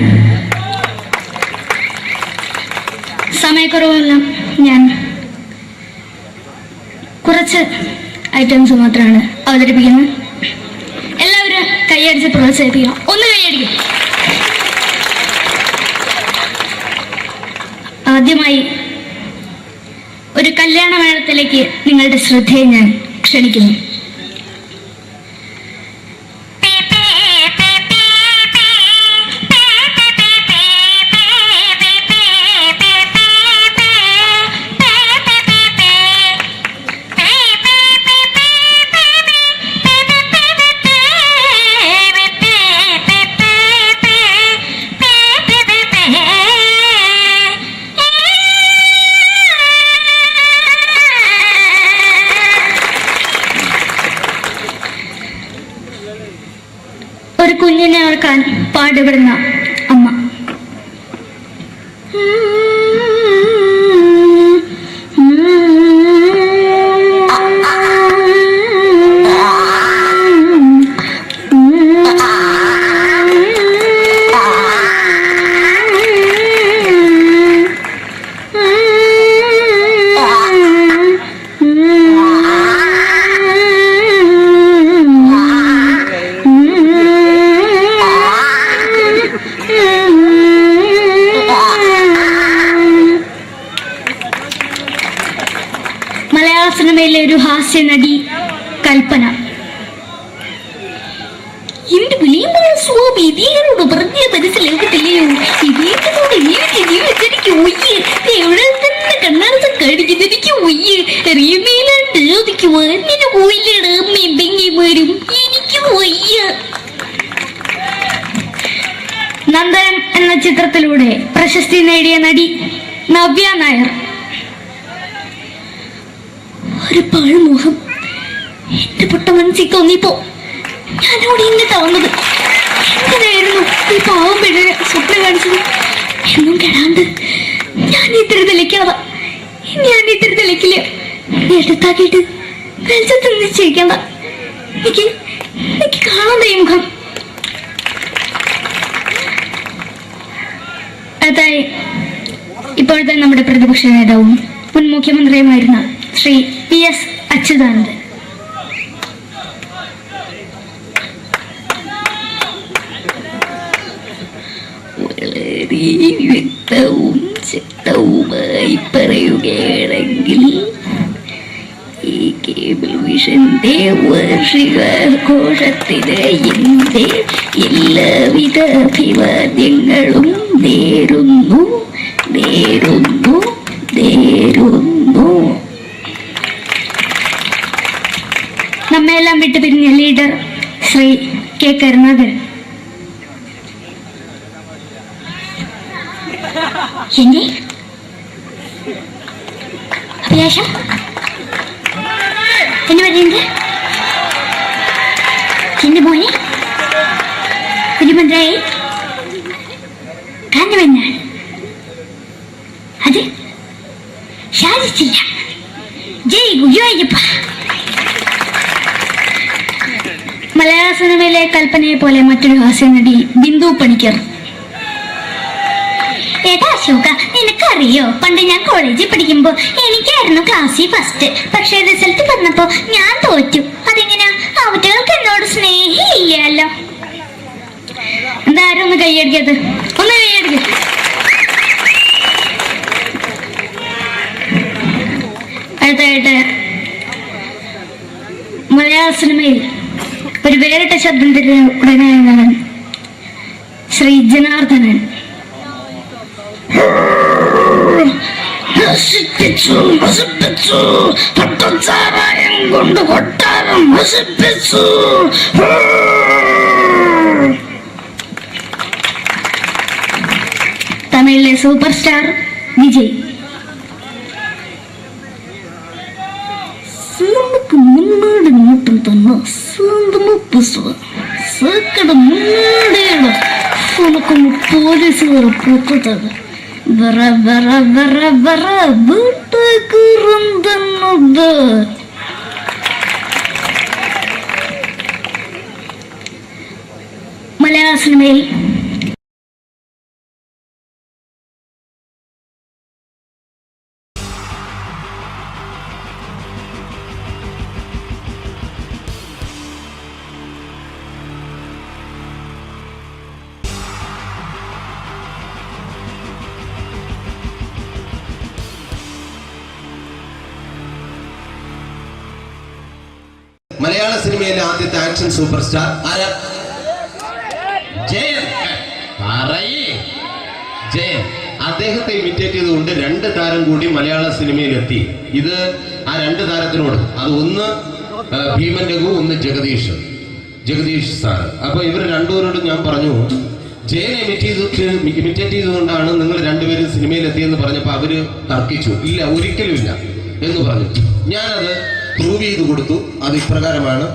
സമയക്കുറവെല്ലാം ഞാൻ കുറച്ച് ഐറ്റംസ് മാത്രമാണ് അവതരിപ്പിക്കുന്നത്. എല്ലാവരും കൈയടിച്ച് പ്രോത്സാഹിപ്പിക്കണം. ഒന്ന് കൈയടിക്കും. ആദ്യമായി ഒരു കല്യാണമേളത്തിലേക്ക് നിങ്ങളുടെ ശ്രദ്ധയെ ഞാൻ ക്ഷണിക്കുന്നു. ഒരു കുഞ്ഞിനെ ഓർക്കാൻ പാടുപെടുന്ന അമ്മ. മലയാള സിനിമയിലെ ഒരു ഹാസ്യ നടി കൽപ്പന. എന്റെ വിളിയുമ്പോൾ സ്വാമി ഇതിനോട് പറഞ്ഞ മനസ്സിലാക്കത്തില്ലയോ? ഇതിനോട് എനിക്ക് ജീവിച്ചെനിക്ക് ഒയ്യ് എവിടെ തന്നെ കണ്ണാടത്ത് കാണിക്കുന്നത് എനിക്ക് ഒയ്യ് അറിയുന്നതിലാണ്ട് ചോദിക്കുവാ നിന്നെ പോയില്ലേടാ അമ്മയും വരും എനിക്ക് ഒയ്യ. നന്ദനം എന്ന ചിത്രത്തിലൂടെ പ്രശസ്തി നേടിയ നടി നവ്യ നായർ. ഒരു പാഴ്മുഖം എന്റെ പൊട്ട മനസ്സിൽ തോന്നിയപ്പോ ഞാനോട് ഇങ്ങോട്ടാ വന്നത്. എങ്ങനെയായിരുന്നു ഈ പാവം പിഴയെ സ്വപ്നം കാണിച്ചത്? എന്നും കെടാണ്ട് ഞാൻ ഇത്തിരി തെളിക്കാതെ എടുത്താക്കിയിട്ട് വെളിച്ചത്ത് നിശ്ചയിക്കണ്ട. എനിക്ക് കാണാൻ ഈ മുഖം. അതായി ഇപ്പോഴത്തെ നമ്മുടെ പ്രതിപക്ഷ നേതാവും മുൻ മുഖ്യമന്ത്രിയുമായിരുന്ന ശ്രീ PS അച്യുതാനന്ദൻ. വളരെ വ്യക്തവും ശക്തവുമായി പറയുകയാണെങ്കിൽ ഈ കേബിൾ വിഷന്റെ വാർഷികാഘോഷത്തിന് എന്റെ എല്ലാവിധ അഭിവാദ്യങ്ങളും നേരുന്നു. നമ്മെല്ലാം വിട്ടുപിരിഞ്ഞ ലീഡർ ശ്രീ കെ കരുണാകരൻ. എന്റെ അഭിലാഷം എന്ന് പറയുന്നത് എന്റെ മോനെ തിരുമന്ത്രായി കാരണമെന്നാണ്. അത് സാധിച്ചില്ല. ജയ് ഗുരുവായൂരപ്പ. മലയാള സിനിമയിലെ കൽപ്പനയെ പോലെ മറ്റൊരു ഹാസ്യ നടി ബിന്ദു പണിക്കർ. ഏട്ടാ അശോക, നിനക്കറിയോ പണ്ട് ഞാൻ കോളേജിൽ പഠിക്കുമ്പോ എനിക്കായിരുന്നു ക്ലാസ്സിൽ ഫസ്റ്റ്. പക്ഷെ റിസൾട്ട് വന്നപ്പോ ഞാൻ തോറ്റു. അതെങ്ങനെയാ? അവറ്റകൾക്ക് എന്നോട് സ്നേഹമില്ലല്ലോ. എന്താരും ഒന്ന് കൈയടിക്കത്? ഒന്ന് കൈയടിക്ക. അടുത്തായിട്ട് മലയാള സിനിമയിൽ ഒരു വേറിട്ട ശബ്ദത്തിന്റെ ഉടനെയാണ് ശ്രീ ജനാർദ്ദനൻ. പട്ടച്ചാരായം കൊണ്ട് കൊട്ടാരം നശിപ്പിച്ചു. തമിഴിലെ സൂപ്പർ സ്റ്റാർ വിജയ്. നമുക്ക് മുന്നോടി നോട്ടം തന്ന സ്വന്തം സക്കട മുന്നോടിയാണ് ഉനക്കൊന്ന് പോലീസുകാർ പൂത്തത്. മലയാള സിനിമയിൽ മലയാള സിനിമയിലെ ആദ്യത്തെ ആക്ഷൻ സൂപ്പർ സ്റ്റാർ ആരാ? ജയൻ. ജയൻ. അദ്ദേഹത്തെ ഇമിറ്റേറ്റ് ചെയ്തുകൊണ്ട് 2 താരം കൂടി മലയാള സിനിമയിലെത്തി. ഇത് ആ 2 താരത്തിനോട്, അത് ഒന്ന് ഭീമൻ രഘു, ഒന്ന് ജഗദീഷ് സാർ. അപ്പൊ ഇവർ രണ്ടുപേരോടും ഞാൻ പറഞ്ഞു, ജയനെ ഇമിറ്റേറ്റ് ചെയ്തുകൊണ്ടാണ് നിങ്ങൾ രണ്ടുപേരും സിനിമയിലെത്തിയെന്ന് പറഞ്ഞപ്പോൾ അവര് തർക്കിച്ചു. ഇല്ല, ഒരിക്കലും ഇല്ല എന്ന് പറഞ്ഞു. ഞാനത് പ്രൂവ് ചെയ്ത് കൊടുത്തു. അത് ഇപ്രകാരമാണ്.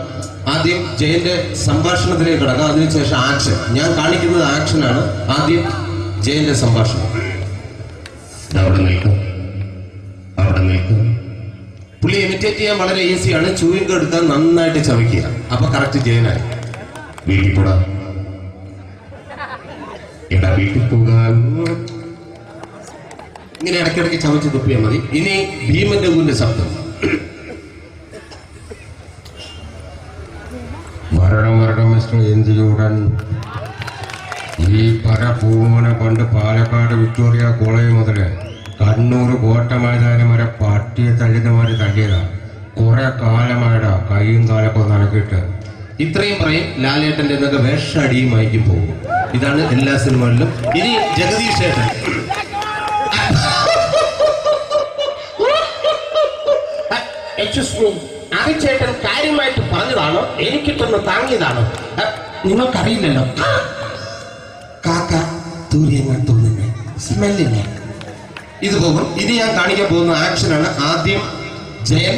ആദ്യം ജയന്റെ സംഭാഷണത്തിലേക്ക് കിടക്കാം, അതിനുശേഷം ആക്ഷൻ. ഞാൻ കാണിക്കുന്നത് ആക്ഷനാണ്. ആദ്യം ജയന്റെ സംഭാഷണം. അവിടെ നിൽക്കും. പുള്ളി ഇമിറ്റേറ്റ് ചെയ്യാൻ വളരെ ഈസിയാണ്. ചൂയിങ് എടുത്താൽ നന്നായിട്ട് ചവയ്ക്കുക. അപ്പൊ കറക്റ്റ് ജയനായി. വീട്ടിൽ പോടാ, എടാ വീട്ടിൽ പോകാൻ. ഇങ്ങനെ ഇടയ്ക്കിടയ്ക്ക് ചവച്ച് തുപ്പിയാൽ മതി. ഇനി ഭീമൻ രഘുവിന്റെ ശബ്ദം. മരണം മിസ്റ്റർ എന്തിയൂടൻ. ഈ പരപൂമന പണ്ട് പാലക്കാട് വിക്ടോറിയ കോളേജ് മുതല് കണ്ണൂർ കോട്ട മൈതാനം വരെ പട്ടിയെ തല്ലുന്നമാര് തല്ലിയതാ. കുറെ കാലമായടാ കൈയും കാലൊക്കെ നടക്കിയിട്ട്. ഇത്രയും പറയും. ലാലേട്ടന്റെ എന്നൊക്കെ വേഷടിയുമായിരിക്കും പോകും. ഇതാണ് എല്ലാ സിനിമകളിലും. ഇനി ജഗദീഷ് ചേട്ടൻ. ചേട്ടൻ കാര്യമായിട്ട് പറഞ്ഞതാണോ എനിക്കിട്ടൊന്ന് താങ്ങിയതാണോ? നിങ്ങൾക്കറിയില്ലല്ലോ. കാക്ക തൂരിയെന്നാ തോന്നുന്നേ, സ്മെല്ലിനെ. ഇത് പോകും. ഇനി ഞാൻ കാണിക്കാൻ പോകുന്ന ആക്ഷനാണ്. ആദ്യം ജയൻ,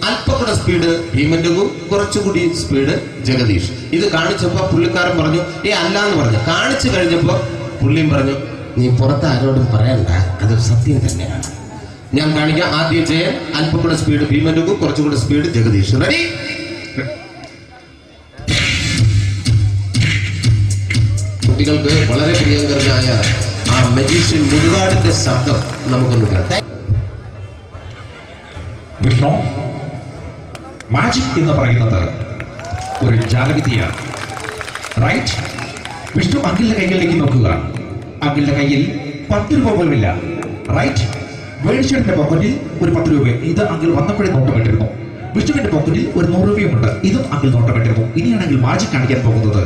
അല്പം കൂടെ സ്പീഡ് ഭീമൻ രഘു, കുറച്ചുകൂടി സ്പീഡ് ജഗദീഷ്. ഇത് കാണിച്ചപ്പോ പുള്ളിക്കാരൻ പറഞ്ഞു അല്ലാന്ന് പറഞ്ഞു. കാണിച്ചു കഴിഞ്ഞപ്പോ പുള്ളിയും പറഞ്ഞു നീ പുറത്ത് ആരോടും പറയണ്ട, അത് സത്യം തന്നെയാണ്. ഞാൻ കാണിക്കാം. ആദ്യം ജയൻ, അല്പം കൂടെ സ്പീഡ് ഭീമൻ രഘു, കുറച്ചുകൂടെ സ്പീഡ് ജഗദീഷ്. റെഡി? കുട്ടികൾക്ക് വളരെ പ്രിയങ്കരനായ ആ മജീഷ്യൻ മുരുകാടിന്റെ ശബ്ദം നമുക്കൊന്ന് കേൾക്കാം. വിഷ്ണു, മാജിക് എന്ന് പറയുന്നത് ഒരു ജാലവിദ്യയാണ്, റൈറ്റ്? വിഷ്ണു അങ്കിളിന്റെ കൈകളിലേക്ക് നോക്കുക. അങ്കിളിന്റെ കയ്യിൽ 10 രൂപ പോലുമില്ല, റൈറ്റ്? വേണിച്ചേട്ടന്റെ പോക്കറ്റിൽ ഒരു 10 രൂപ. ഇത് അങ്കിൾ വന്നപ്പോഴേ നോട്ടമിട്ടിരുന്നു. വിഷ്ണുവിന്റെ പോക്കറ്റിൽ ഒരു 100 രൂപയുമുണ്ട്. ഇതും അങ്കിൾ നോട്ടമിട്ടിരുന്നു. ഇനിയാണെങ്കിൽ മാജിക് കാണിക്കാൻ പോകുന്നത്.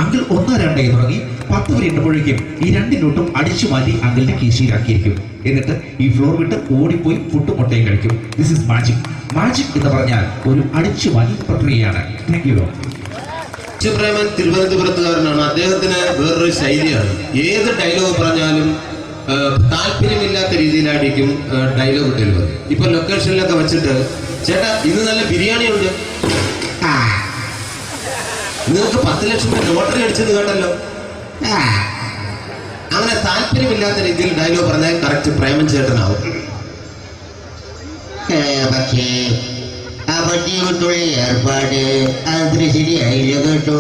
അങ്കിൾ 1, 2 എന്ന് തുടങ്ങി 10 വരെ എണ്ണുമ്പോഴേക്കും ഈ 2 നോട്ടും അടിച്ചു മാറ്റി അങ്കിളിന്റെ കീശയിലാക്കിയിരിക്കും. എന്നിട്ട് ഈ ഫ്ലോർ വിട്ട് ഓടിപ്പോയി ഫുഡ് മുട്ടയും കഴിക്കും. This is magic. മാജിക് എന്ന് പറഞ്ഞാൽ ഒരു അടിച്ചു മാറ്റി പ്രക്രിയയാണ്. Thank you. പ്രേമൻ തിരുവനന്തപുരത്തുകാരനാണ്. അദ്ദേഹത്തിന് വേറൊരു ശൈലിയാണ്. ഏത് ഡയലോഗ് പറഞ്ഞാലും താല്പര്യമില്ലാത്ത രീതിയിലായിരിക്കും ഡയലോഗ് ഡെലിവറി. ഇപ്പൊ ലൊക്കേഷനിലൊക്കെ വെച്ചിട്ട് ചേട്ടാ ഇന്ന് നല്ല ബിരിയാണി ഉണ്ട്, നിങ്ങൾക്ക് 10 ലക്ഷം രൂപ ലോട്ടറി അടിച്ചെന്ന് കേട്ടല്ലോ. അങ്ങനെ താല്പര്യമില്ലാത്ത രീതിയിൽ ഡയലോഗ് പറഞ്ഞാൽ കറക്റ്റ് പ്രേമൻ ചേട്ടനാവും. പക്ഷേ ആ വട്ടി കൊണ്ടുള്ള ഏർപ്പാട് അത്ര ശരിയായില്ല കേട്ടോ.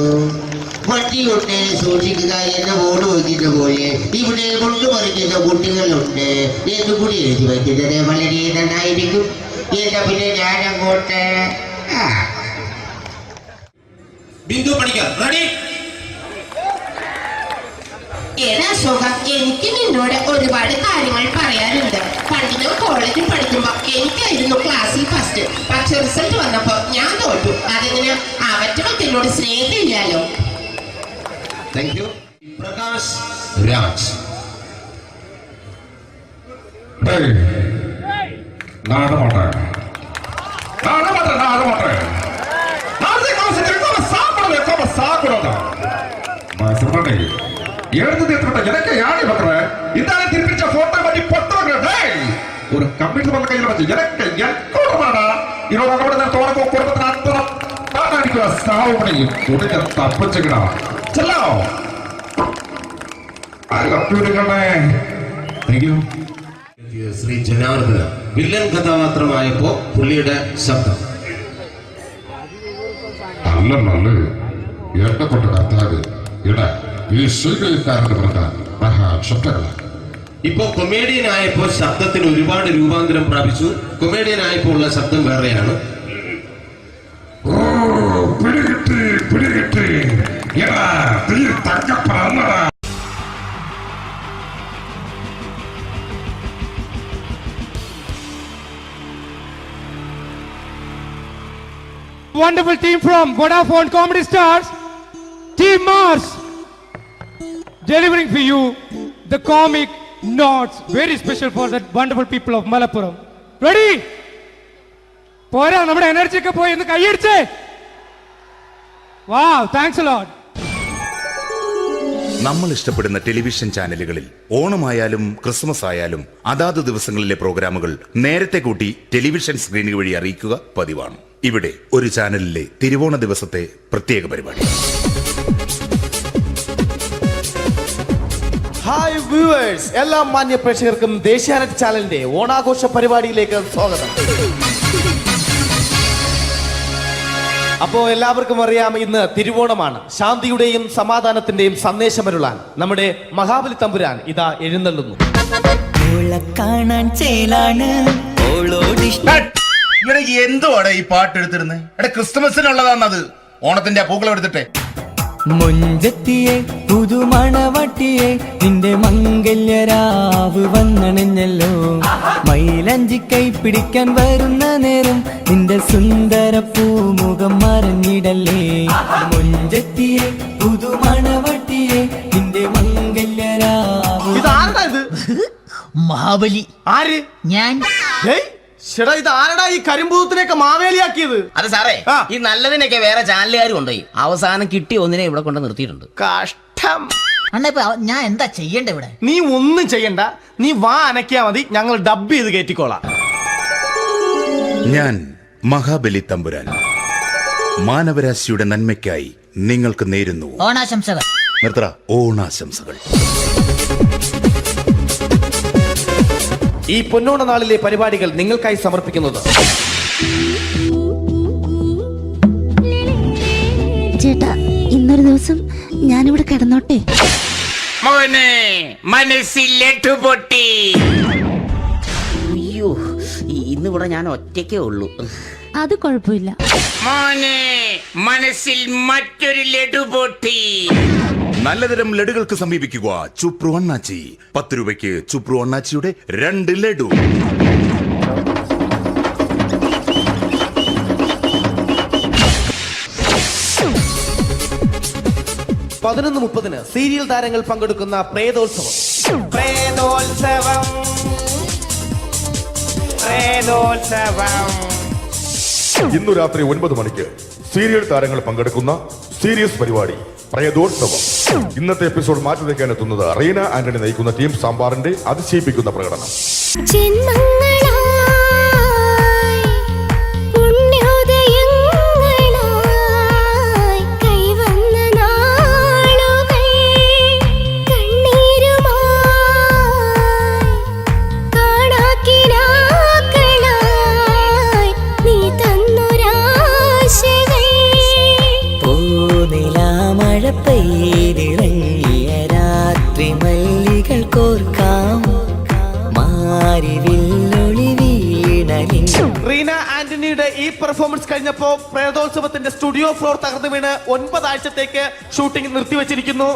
വട്ടി കൊണ്ട് സൂക്ഷിക്കുക എന്ന ബോർഡ് വെക്കുന്ന പോലെ ഇവിടെ കൊണ്ടുപറിക്കുന്ന കുട്ടികളുണ്ട് എന്ന് കൂടി എഴുതി വയ്ക്കുന്നത് വളരെ നന്നായിരിക്കും. എന്നാ പിന്നെ ഞാനങ്ങോട്ട് ബിന്ദു പണിക്കർ. റെഡി? ഏതാ അശോക, എനിക്ക് നിന്നോട് ഒരുപാട് കാര്യങ്ങൾ പറയാനുണ്ട്. പണ്ട് ഞാൻ കോളേജിൽ പഠിക്കുമ്പോ എനിക്കായിരുന്നു ക്ലാസ്സിൽ ഫസ്റ്റ്. പക്ഷെ റിസൾട്ട് വന്നപ്പോ ഞാൻ തോറ്റു. അതെങ്ങനെ അവറ്റൊക്കെ എന്നോട് സ്നേഹമില്ലല്ലോ. Thank you. പ്രകാശ് രാജ്. ஒரு கம்ப்யூட்டர் பண்ண கையில வச்சு எனக்கு என்கூடமாடா இதோட தோணக்கோ குடும்பത്തിന് അത്ര താടിക്കുക സാവ് പണിയും കൊടുക്ക തപ്പിച്ചെടാ ചെല്ലോ ശ്രീ ജനാർദ്ദന വില്ലൻ കഥാപാത്രമായപ്പോ പുള്ളിയുടെ ശബ്ദം. അല്ലല്ലേ എണ്ണപ്പെട്ട കർത്താവ് ഇട ഈ സ്വീകരിക്കാരുടെ പ്രധാന മഹാശബ്ദങ്ങളാണ്. ഇപ്പൊ കൊമേഡിയൻ ആയപ്പോ ശബ്ദത്തിന് ഒരുപാട് രൂപാന്തരം പ്രാപിച്ചു. കൊമേഡിയൻ ആയപ്പോ ഉള്ള ശബ്ദം വേറെയാണ്. പിടികിട്ടി wonderful team from Vodafone Comedy Stars, Team Mars, delivering for you the comic notes, very special for the wonderful people of Malappuram. Ready? പോരാ, നമ്മുടെ എനർജി ഒക്കെ പോയി ഒന്ന് കൈയടിച്ചേ. Wow, thanks a lot. നമ്മൾ ഇഷ്ടപ്പെടുന്ന ടെലിവിഷൻ ചാനലുകളിൽ ഓണമായാലും ക്രിസ്മസ് ആയാലും അതാത് ദിവസങ്ങളിലെ പ്രോഗ്രാമുകൾ നേരത്തെ കൂട്ടി ടെലിവിഷൻ സ്ക്രീനുകൾ വഴി അറിയിക്കുക പതിവാണ്. ഇവിടെ ഒരു ചാനലിലെ തിരുവോണ ദിവസത്തെ പ്രത്യേക പരിപാടി. ഹായ് വ്യൂവേഴ്സ്, എല്ലാ മാന്യ പ്രേക്ഷകർക്കും ദേശീയാനെറ്റ് ചാനലിന്റെ ഓണാഘോഷ പരിപാടിയിലേക്ക് സ്വാഗതം. അപ്പോ എല്ലാവർക്കും അറിയാം, ഇന്ന് തിരുവോണമാണ്. ശാന്തിയുടെയും സമാധാനത്തിന്റെയും സന്ദേശമരുളാൻ നമ്മുടെ മഹാബലി തമ്പുരാൻ ഇതാ എഴുന്നള്ളുന്നു. എന്തുവാടെ ഈ പാട്ട് എടുത്തിരുന്നത്? എടാ, ക്രിസ്തുമസിനുള്ളതാണത്. ഓണത്തിന്റെ പൂക്കളം എടുത്തിട്ടെ. മുഞ്ചത്തിയെ പുതുമണവട്ടിയെ നിന്റെ മംഗല്യരാവ് വന്നണഞ്ഞല്ലോ. മൈലഞ്ചി കൈ പിടിക്കാൻ വരുന്ന നേരം നിന്റെ സുന്ദര പൂമുഖം മറഞ്ഞിടല്ലേ. മുഞ്ചത്തിയെ പുതുമണവട്ടിയെ നിന്റെ മംഗല്യരാവ്. ഇതാരടാ ഇത്? മഹാബലി. ആര്? ഞാൻ. ചേട്ടാ, ഇത് ആരടാ ഈ കരിമ്പൂത്തിനെയൊക്കെ മാവേലിയാക്കിയത്? അതെ സാറേ, ഈ നല്ലതിനൊക്കെ വേറെ ചാനലുകാർ കൊണ്ടുപോയി അവസാനം കിട്ടി ഒന്നിനെ ഇവിടെ കൊണ്ട് നിർത്തിയിട്ടുണ്ട്. കഷ്ടം. അണ്ണാ, ഇപ്പൊ ഞാൻ എന്താ ചെയ്യണ്ട ഇവിടെ? നീ ഒന്നും ചെയ്യണ്ട, നീ വാ അനക്കിയാ മതി, ഞങ്ങൾ ഡബ് ചെയ്ത് കയറ്റിക്കോളാം. ഞാൻ മഹാബലി തമ്പുരാൻ മാനവരാശിയുടെ നന്മയ്ക്കായി നിങ്ങൾക്ക് നേരുന്നു ഓണാശംസകൾ. നിർത്തറ. ഓണാശംസകൾ. ഈ പൊന്നോണ നാളിലെ പരിപാടികൾ നിങ്ങൾക്കായി സമർപ്പിക്കുന്നത് ചേട്ടാ, ഇന്നൊരു ദിവസം ഞാനിവിടെ കിടന്നോട്ടെ. മോനെ മനസ്സിലെട്ടു പൊട്ടി. അയ്യോ, ഇന്നിവിടെ ഞാൻ ഒറ്റയ്ക്കേ ഉള്ളൂ. അത് കുഴപ്പമില്ല. മോനെ മനസ്സിൽ മറ്റൊരു ലഡു പൊട്ടി. നല്ലതരം ലഡുകൾക്ക് സമീപിക്കുക ചുപ്രു അണ്ണാച്ചി. 10 രൂപയ്ക്ക് ചുപ്രു അണ്ണാച്ചിയുടെ 2 ലഡു. പതിനൊന്ന് 30 സീരിയൽ താരങ്ങൾ പങ്കെടുക്കുന്ന പ്രേതോത്സവം. പ്രേതോത്സവം, പ്രേതോത്സവം. ഇന്നു രാത്രി 9 മണിക്ക് സീരിയൽ താരങ്ങൾ പങ്കെടുക്കുന്ന സീരിയസ് പരിപാടി പ്രേതോത്സവം. ഇന്നത്തെ എപ്പിസോഡ് മാറ്റി വയ്ക്കാൻ എത്തുന്നത് റീന ആന്റണി നയിക്കുന്ന ടീം സാമ്പാറിന്റെ അതിശയിപ്പിക്കുന്ന പ്രകടനം. റീന ആന്റണിയുടെ ഈ പെർഫോമൻസ് കഴിഞ്ഞപ്പോ പ്രേതോത്സവത്തിന്റെ സ്റ്റുഡിയോ ഫ്ലോർ തകർന്നു വീണ് 9 ആഴ്ചത്തേക്ക് ഷൂട്ടിംഗ് നിർത്തിവെച്ചിരിക്കുന്നു.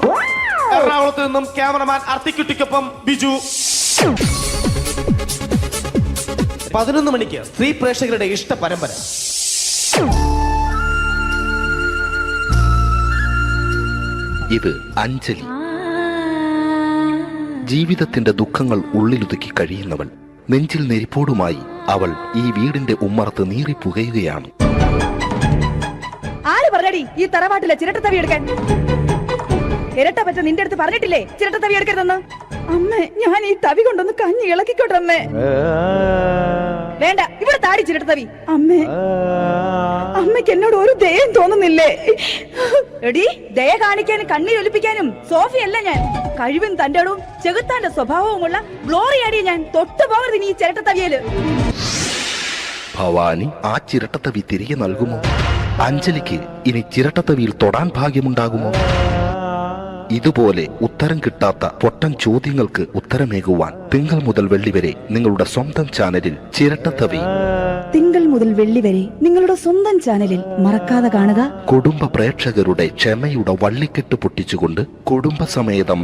എറണാകുളത്ത് നിന്നും ക്യാമറമാൻ അർത്തിക്കുട്ടിക്കൊപ്പം ബിജു. 11 മണിക്ക് സ്ത്രീ പ്രേക്ഷകരുടെ ഇഷ്ട പരമ്പര. ഇത് അഞ്ജലി. ജീവിതത്തിന്റെ ദുഃഖങ്ങൾ ഉള്ളിലൊതുക്കി കഴിയുന്നവൾ. നെഞ്ചിൽ നെരിപ്പോടുമായി അവൾ ഈ വീടിന്റെ ഉമ്മറത്ത് നീറി പുകയുകയാണ്. ആര് പറഞ്ഞടി ഈ തറവാട്ടിലെ ചിരട്ടത്തവി എടുക്കാൻ? ഇരട്ട പറ്റ നിന്റെ അടുത്ത് പറഞ്ഞിട്ടില്ലേ ചിരട്ടത്തവി എടുക്കരുതെന്ന്? അമ്മേ, ഞാൻ ഈ തവി കൊണ്ടൊന്ന് കഞ്ഞി ഇളക്കിക്കോട്ടെ അമ്മേ. വേണ്ട, ഇവിടെ താടി ചിരട്ടത്തവി. അമ്മേ, അമ്മയ്ക്ക് എന്നോട് ഒരു ദയം തോന്നുന്നില്ലേ? എടി, ദയ കാണിക്കാനും കണ്ണീരൊലിപ്പിക്കാനും സോഫിയല്ല ഞാൻ. കഴിവും തന്റെടവും ചെകുത്താന്റെ സ്വഭാവവുമുള്ള ഗ്ലോറിയാടി ഞാൻ. തൊട്ടു പോകരുത് നീ ചിരട്ടത്തവിയല്. ഭവാനി ആ ചിരട്ടത്തവി തിരികെ നൽകുമോ? അഞ്ജലിക്ക് ഇനി ചിരട്ടത്തവിയിൽ തൊടാൻ ഭാഗ്യമുണ്ടാകുമോ? ഇതുപോലെ ഉത്തരം കിട്ടാത്ത പൊട്ടൻ ചോദ്യങ്ങൾക്ക് ഉത്തരമേകുവാൻ തിങ്കൾ മുതൽ വെള്ളി വരെ നിങ്ങളുടെ സ്വന്തം ചാനലിൽ ചിരട്ടത്തവി. തിങ്കൾ മുതൽ വെള്ളി വരെ നിങ്ങളുടെ സ്വന്തം ചാനലിൽ മറക്കാതെ കാണുക. കുടുംബ പ്രേക്ഷകരുടെ ക്ഷമയുടെ വള്ളിക്കെട്ട് പൊട്ടിച്ചുകൊണ്ട് കുടുംബസമേതം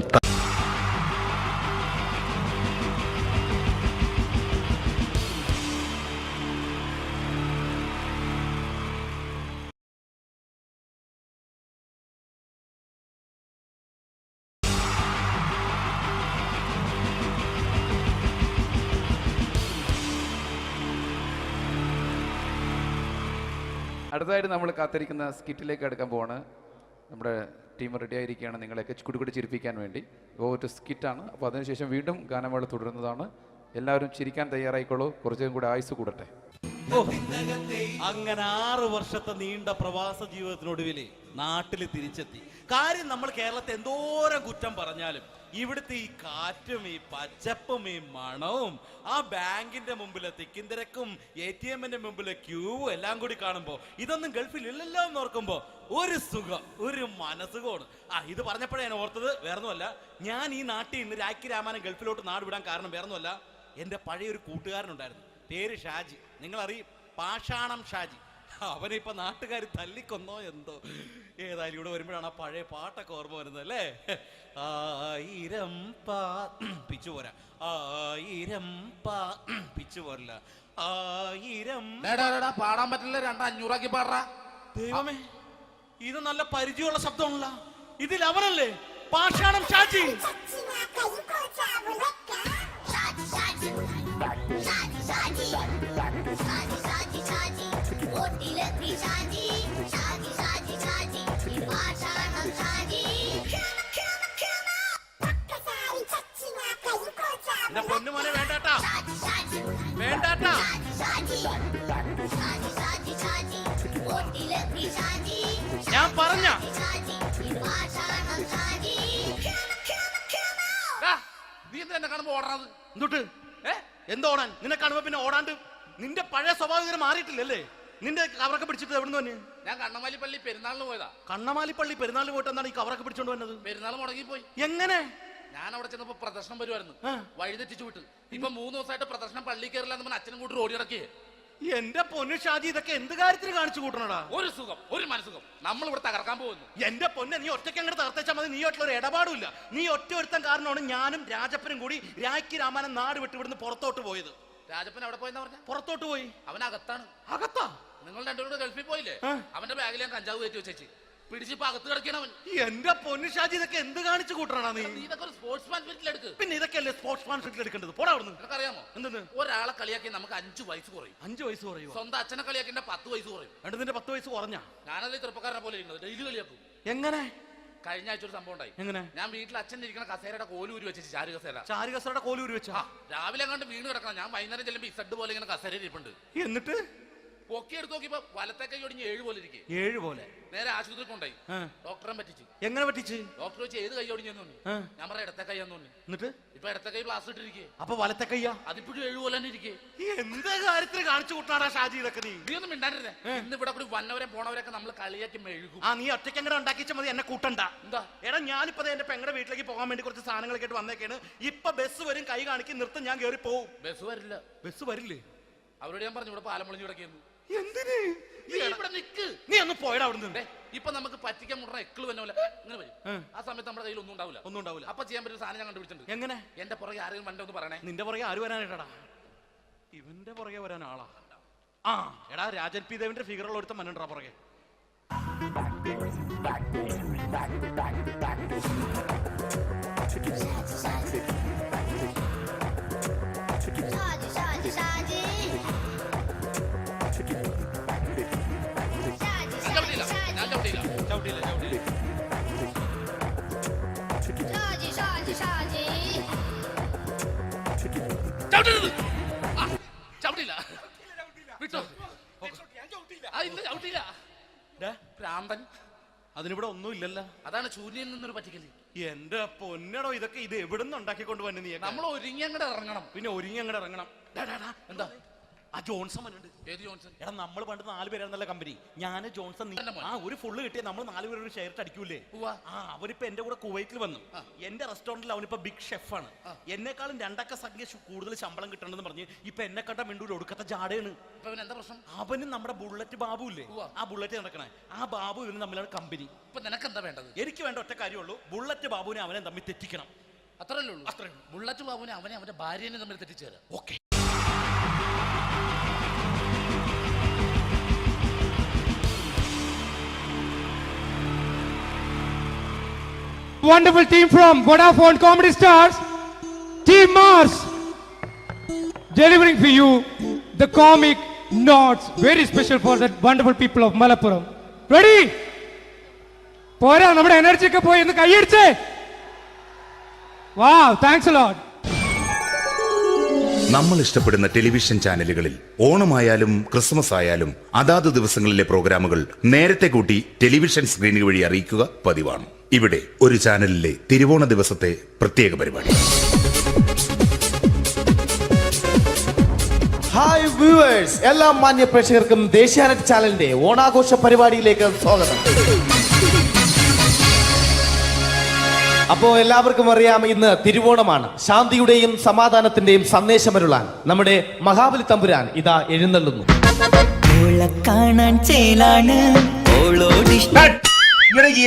അടുത്തതായിട്ട് നമ്മൾ കാത്തിരിക്കുന്ന സ്കിറ്റിലേക്ക് അടുക്കാൻ പോവാണ്. നമ്മുടെ ടീം റെഡി ആയിരിക്കുകയാണ് നിങ്ങളെയൊക്കെ കുടുകുടി ചിരിപ്പിക്കാൻ വേണ്ടി. ഒരു സ്കിറ്റാണ്. അപ്പോൾ അതിനുശേഷം വീണ്ടും ഗാനമേള തുടരുന്നതാണ്. എല്ലാവരും ചിരിക്കാൻ തയ്യാറായിക്കോളൂ. കുറച്ചും കൂടെ ആയുസ് കൂടട്ടെ. അങ്ങനെ 6 വർഷത്തെ നീണ്ട പ്രവാസ ജീവിതത്തിനൊടുവിൽ നാട്ടിൽ തിരിച്ചെത്തി. കാര്യം നമ്മൾ കേരളത്തെ എന്തോരം കുറ്റം പറഞ്ഞാലും ഇവിടുത്തെ ഈ കാറ്റും ഈ പച്ചപ്പും ഈ മണവും ആ ബാങ്കിന്റെ മുമ്പിലെ തിക്കും തിരക്കും ATM-ന്റെ മുമ്പിലെ ക്യൂവും എല്ലാം കൂടി കാണുമ്പോൾ ഇതൊന്നും ഗൾഫിൽ ഇല്ലല്ലോ എന്ന് ഓർക്കുമ്പോൾ ഒരു സുഖം, ഒരു മനസുഖമാണ്. ഇത് പറഞ്ഞപ്പോഴേ ഞാൻ ഓർത്തത് വേറൊന്നുമല്ല, ഞാൻ ഈ നാട്ടിൽ നിന്ന് രാഖി രാമായണം ഗൾഫിലോട്ട് നാട് വിടാൻ കാരണം വേറൊന്നുമല്ല, എൻ്റെ പഴയൊരു കൂട്ടുകാരനുണ്ടായിരുന്നു, പേര് ഷാജി. നിങ്ങളറിയും, പാഷാണം ഷാജി. അവനെ ഇപ്പൊ നാട്ടുകാർ തല്ലിക്കൊന്നോ എന്തോ. ഏതായാലും ഇവിടെ വരുമ്പോഴാണ് ആ പഴയ പാട്ടൊക്കെ ഓർമ്മ വരുന്നത് അല്ലേ. 1000 പിച്ചു പോരാ, 1000 പിച്ചു പോരില്ല, 1000 പാടാൻ പറ്റില്ല, 200 പാടാ. ദൈവമേ, ഇത് നല്ല പരിചയമുള്ള ശബ്ദമാണല്ലോ. ഇതിൽ അവനല്ലേ പാഷാണം ഷാജി? പൊന്നുമോനെ വേണ്ടാട്ടാ, വേണ്ടാട്ടാ. ഞാൻ പറഞ്ഞ നീ എന്താ എന്നെ കാണുമ്പോ ഓടണത്? എന്തൊട്ട് എന്തോടാൻ? നിന്നെ കാണുമ്പോ പിന്നെ ഓടാണ്ട് നിന്റെ പഴയ സ്വഭാവം മാറിയിട്ടില്ലല്ലേ? നിന്റെ കവറൊക്കെ പിടിച്ചിട്ട് എവിടുന്ന് തന്നെ? ഞാൻ കണ്ണമാലി പള്ളി പെരുന്നാളിന് പോയതാ. കണ്ണമാലി പള്ളി പെരുന്നാളിന് പോയിട്ട് എന്താണ് ഈ കവറൊക്കെ പിടിച്ചോണ്ട് വന്നത്? പെരുന്നാൾ മുടങ്ങിപ്പോയി. എങ്ങനെ? ഞാൻ അവിടെ ചെന്നപ്പോ പ്രദർശനം വരുമായിരുന്നു, വഴിതെറ്റിച്ചു വിട്ട്. ഇപ്പൊ 3 ദിവസമായിട്ട് പ്രദർശനം പള്ളി കയറില്ല എന്ന് അച്ഛനും കൂട്ടി ഓടി ഇറക്കിയേ. എന്റെ പൊന്നു ഷാജി, ഇതൊക്കെ എന്ത് കാര്യത്തിന് കാണിച്ചു കൂട്ടണടാ? ഒരു സുഖം, ഒരു മനസുഖം. നമ്മൾ ഇവിടെ തകർക്കാൻ പോകുന്നു. എന്റെ പൊന്നെ, നീ ഒറ്റയ്ക്ക് അങ്ങോട്ട് തകർത്തേച്ചാൽ മതി. നീ ഒറ്റ ഒരു ഇടപാടുമില്ല. നീ ഒറ്റ ഒരുത്തൻ കാരണമാണ് ഞാനും രാജപ്പനും കൂടി രാഖി രാമായണം നാട് വിട്ട് ഇവിടുന്ന് പുറത്തോട്ട് പോയത്. രാജപ്പൻ എവിടെ പോയെന്ന് പറഞ്ഞ? പുറത്തോട്ട് പോയി. അവൻ അകത്താണ്. അകത്താ? നിങ്ങൾ രണ്ടുപേരും ഗൾഫിൽ പോയില്ലേ? അവന്റെ ബാഗിൽ ഞാൻ കഞ്ചാവ് കയറ്റി വെച്ചേച്ച് പിടിച്ചിപ്പോ അകത്ത് കിടക്കണവൻ. എന്റെ പൊന്നു ഷാജി, ഇതൊക്കെ എന്ത് കാണിച്ചു കൂട്ടണ നീ? ഇതൊക്കെ ഒരു സ്പോർട്സ്മാൻ സ്പിരിറ്റിൽ എടുക്ക്. പിന്നെ ഇതൊക്കെയല്ലേ സ്പോർട്സ്മാൻ സ്പിരിറ്റിൽ എടുക്കേണ്ടത്? പോടാ അവിടുന്ന്. നിനക്കറിയാമോ എന്തെന്ന്? ഒരാളെ കളിയാക്കി നമുക്ക് 5 വയസ്സ് കുറയും. 5 വയസ്സ് കുറയും? സ്വന്തം അച്ഛനെ കളിയാക്കി 10 വയസ്സ് കുറയും. എന്നിട്ട് നിന്റെ 10 വയസ്സ് കുറഞ്ഞ? ഞാനല്ലേ ചെറുപ്പക്കാരനെ പോലെ ഇരുന്നത്, ഡെയിലി കളിയാക്കും. എങ്ങനെ? കഴിഞ്ഞ ആഴ്ച ഒരു സംഭവം ഉണ്ടായി. എങ്ങനെ? ഞാൻ വീട്ടിൽ അച്ഛൻ ഇരിക്കുന്ന കസേരയുടെ കോലൂരി വെച്ചു. ചാരു കസേരയുടെ കോലൂരി വെച്ചാ? രാവിലെ അങ്ങോട്ട് വീണ് കിടക്കണം. ഞാൻ വൈകുന്നേരം ചെല്ലുമ്പോ ഇസഡ് പോലെ ഇങ്ങനെ കസേര ഇരിപ്പുണ്ട്. എന്നിട്ട് പൊക്കി എടുത്ത് നോക്കിയപ്പോ വലത്തെ കൈ ഒടിഞ്ഞ് 7 പോലെ ഇരിക്കും. 7 പോലെ? നേരെ ആശുപത്രി കൊണ്ടായി. ഡോക്ടറെ പറ്റിച്ച്. എങ്ങനെ പറ്റിച്ച്? ഡോക്ടർ വെച്ച് ഏത് കൈ ഒടിഞ്ഞെന്ന് തോന്നി. ഞാൻ പറയാം ഇടത്തെ കൈയാന്ന് തോന്നി. എന്നിട്ട് ഇപ്പൊ ഇടത്തെ കൈ പ്ലാസ്റ്റർ ഇട്ടിരിക്കേ. അപ്പൊ വലത്തെ കൈയാ? അതിപ്പോഴും 7 പോലെ തന്നെ ഇരിക്കേ. എന്ത് കാര്യത്തിന് കാണിച്ചു കൂട്ടാടാ ഷാജി ഇതൊക്കെ? നീ ഒന്നും മിണ്ടാണ്ടിരുന്നേ. ഇന്ന് ഇവിടെ കൂടി വന്നവരെ പോണവരൊക്കെ നമ്മൾ കളിയാക്കി മെഴുകും. നീ ഒറ്റയ്ക്ക് അങ്ങനെ ഉണ്ടാക്കിച്ചാൽ മതി, എന്നെ കൂട്ടണ്ട. എന്താ? എടാ, ഞാനിപ്പോ എന്റെ പെങ്ങളുടെ വീട്ടിലേക്ക് പോകാൻ വേണ്ടി കുറച്ച് സാധനങ്ങളൊക്കെ ആയിട്ട് വന്നേക്കാണ്. ഇപ്പൊ ബസ് വരും, കൈ കാണിക്കും, നിർത്തും, ഞാൻ കയറി പോവും. ബസ് വരില്ല. ബസ് വരില്ലേ? അവരോട് ഞാൻ പറഞ്ഞു ഇവിടെ പാലം പൊളിഞ്ഞു കിടക്കുന്നു. എന്തിന്? ഇവിടെ നിക്ക്. നീ ഒന്ന് പോയടാ അവിടുന്ന്. ഇപ്പൊ നമുക്ക് പറ്റിക്കാൻ മുടണ എക്കിള് തന്നെ ഇങ്ങനെ വരും. ആ സമയത്ത് നമ്മുടെ കയ്യിൽ ഒന്നും ഉണ്ടാവില്ല. അപ്പൊ ചെയ്യാൻ പറ്റുന്ന സാധനം ഞാൻ കണ്ടുപിടിച്ചിട്ടുണ്ട്. എങ്ങനെ? എന്റെ പുറകെ ആരെങ്കിലും വണ്ടി ഒന്ന് പറയണേ. നിന്റെ പുറകെ ആര് വരാനായിട്ടാ? ഇവന്റെ പുറകെ വരാൻ ആളാ? എടാ, രാജൻ പി ദേവിന്റെ ഫിഗറുള്ള ഒരുത്ത മനുണ്ടാ പുറകെ. അതിനിവിടെ ഒന്നും ഇല്ലല്ലോ. അതാണ് ശൂന്യൻ നിന്നൊരു പറ്റിക്കല്. എന്റെ പൊന്നടോ, ഇതൊക്കെ ഇത് എവിടുന്ന് ഉണ്ടാക്കിക്കൊണ്ട് വന്നു നീ? നമ്മൾ ഒരുങ്ങി അങ്ങോട്ട് ഇറങ്ങണം. പിന്നെ ഒരുങ്ങി അങ്ങോട്ട് ഇറങ്ങണം. എന്താ? ആ ജോൺസൺ വന്നിട്ടുണ്ട്. ഏത് ജോൺസൺ? എടാ, നമ്മൾ പണ്ട് 4 പേരായിരുന്നല്ല കമ്പനി. ഞാൻ, ജോൺസൺ, ഒരു ഫുള്ള് കിട്ടിയ നമ്മൾ 4 പേര് ഒരു ഷെയർ അടിക്കൂലേ? അവനിപ്പോ എന്റെ കൂടെ കുവൈറ്റിൽ വന്നു. എന്റെ റെസ്റ്റോറന്റിൽ അവനിപ്പോ ബിഗ് ഷെഫാണ്. എന്നെക്കാളും 2 സംഖ്യ കൂടുതൽ ശമ്പളം കിട്ടണമെന്ന് പറഞ്ഞ് ഇപ്പൊ എന്നെ കണ്ട മിണ്ടൂര് ഒടുക്കത്തെ ജാടയാണ്. എന്താ പ്രശ്നം? അവന് നമ്മുടെ ബുള്ളറ്റ് ബാബു ഇല്ലേ, ആ ബുള്ളറ്റ് നടക്കണേ, ആ ബാബു ഇവന് തമ്മിലാണ് കമ്പനി. ഇപ്പൊ നിനക്ക് എന്താ വേണ്ടത്? എനിക്ക് വേണ്ട ഒറ്റ കാര്യമുള്ളൂ, ബുള്ളറ്റ് ബാബുവിനെ അവനെ തമ്മിൽ തെറ്റിക്കണം. അത്രയല്ലേ ഉള്ളൂ? അത്രയും. ബുള്ളറ്റ് ബാബുവിനെ അവന്റെ ഭാര്യനെ തമ്മിൽ തെറ്റിച്ചേരാം. Okay. Wonderful team from Vodafone Comedy Stars, Team Mars, delivering for you the comic notes very special for the wonderful people of Malappuram. Ready? പോരാ, നമ്മുടെ എനർജി ഒക്കെ പോയി ഒന്ന് കൈയടിച്ചേ. Wow, thanks a lot. നമ്മൾ ഇഷ്ടപ്പെടുന്ന ടെലിവിഷൻ ചാനലുകളിൽ ഓണമായാലും ക്രിസ്മസ് ആയാലും അതാത് ദിവസങ്ങളിലെ പ്രോഗ്രാമുകൾ നേരത്തെ കൂട്ടി ടെലിവിഷൻ സ്ക്രീനുകൾ വഴി അറിയിക്കുക പതിവാണ്. ഇവിടെ ഒരു ചാനലിലെ തിരുവോണ ദിവസത്തെ പ്രത്യേക പരിപാടി. ഹായ് വ്യൂവേഴ്സ്, എല്ലാ മാന്യ പ്രേക്ഷകർക്കും ദേശീയാനെറ്റ് ചാനലിന്റെ ഓണാഘോഷ പരിപാടിയിലേക്ക് സ്വാഗതം. അപ്പോൾ എല്ലാവർക്കും അറിയാം, ഇന്ന് തിരുവോണമാണ്. ശാന്തിയുടെയും സമാധാനത്തിന്റെയും സന്ദേശമരുളാൻ നമ്മുടെ മഹാബലി തമ്പുരാൻ ഇതാ എഴുന്നള്ളുന്നു.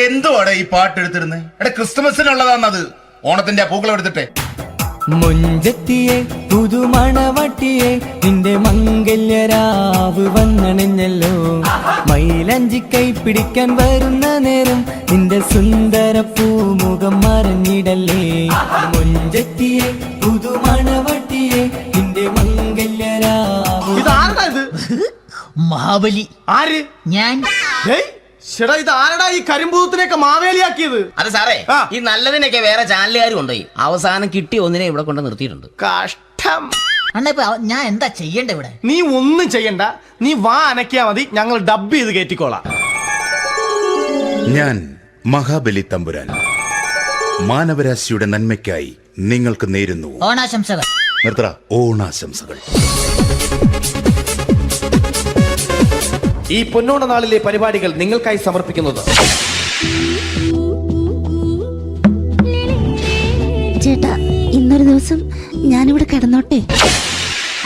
എന്തുവാടെ ഈ പാട്ട് എടുത്തിരുന്നത്? എടാ, ക്രിസ്മസിനുള്ളതാണത്. ഓണത്തിന്റെ പൂക്കളം എടുത്തിട്ടെ. മുഞ്ചെത്തിയെ പുതുമണവട്ടിയെ നിന്റെ മംഗല്യരാവ് വന്നണിഞ്ഞല്ലോ. മൈലഞ്ചി കൈ പിടിക്കാൻ വരുന്ന നേരം നിന്റെ സുന്ദര പൂമുഖം മറഞ്ഞിടല്ലേ. മുഞ്ചെത്തിയെ പുതുമണവട്ടിയെ നിന്റെ മംഗല്യരാവ്. ഇതാരടാ ഇത്? മഹാബലി. ആര്? ഞാൻ. ചേട്ടാ, ഇത് ആരടാ ഈ കരിമ്പൂത്തിനെയൊക്കെ മാവേലിയാക്കിയത്? അത് സാറേ, ഈ നല്ലതിനൊക്കെ വേറെ ചാനലുകാർ കൊണ്ടുപോയി അവസാനം കിട്ടിയ ഒന്നിനെ ഇവിടെ കൊണ്ട് നിർത്തിയിട്ടുണ്ട്. കഷ്ടം. ഞാൻ എന്താ ചെയ്യണ്ട ഇവിടെ? നീ ഒന്നും ചെയ്യണ്ട, നീ വാ അനക്കിയാ മതി, ഞങ്ങൾ ഡബ് ചെയ്ത് കയറ്റിക്കോളാം. ഞാൻ മഹാബലി തമ്പുരാൻ മാനവരാശിയുടെ നന്മയ്ക്കായി നിങ്ങൾക്ക് നേരുന്നു ഓണാശംസകൾ. നിർത്തറ. ഓണാശംസകൾ. ഈ പൊന്നോണ നാളിലെ പരിപാടികൾ നിങ്ങൾക്കായി സമർപ്പിക്കുന്നത് ചേട്ടാ, ഇന്നൊരു ദിവസം ഞാനിവിടെ കിടന്നോട്ടെ.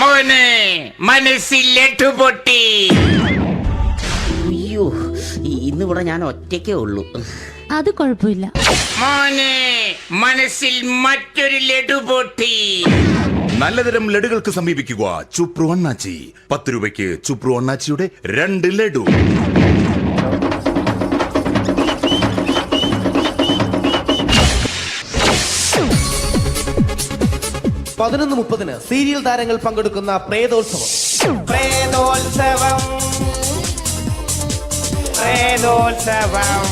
മോനെ മനസ്സിലെട്ടു പൊട്ടി. അയ്യോ, ഇന്നിവിടെ ഞാൻ ഒറ്റയ്ക്കേ ഉള്ളൂ. അത് കുഴപ്പമില്ല. മോനെ മനസ്സിൽ മറ്റൊരു ലഡു പൊട്ടി. നല്ലതരം ലഡുകൾക്ക് സമീപിക്കുക ചുപ്രു അണ്ണാച്ചി. 10 രൂപയ്ക്ക് ചുപ്രു അണ്ണാച്ചിയുടെ 2 ലഡു. പതിനൊന്ന് 30 സീരിയൽ താരങ്ങൾ പങ്കെടുക്കുന്ന പ്രേതോത്സവം. പ്രേതോത്സവം, പ്രേതോത്സവം.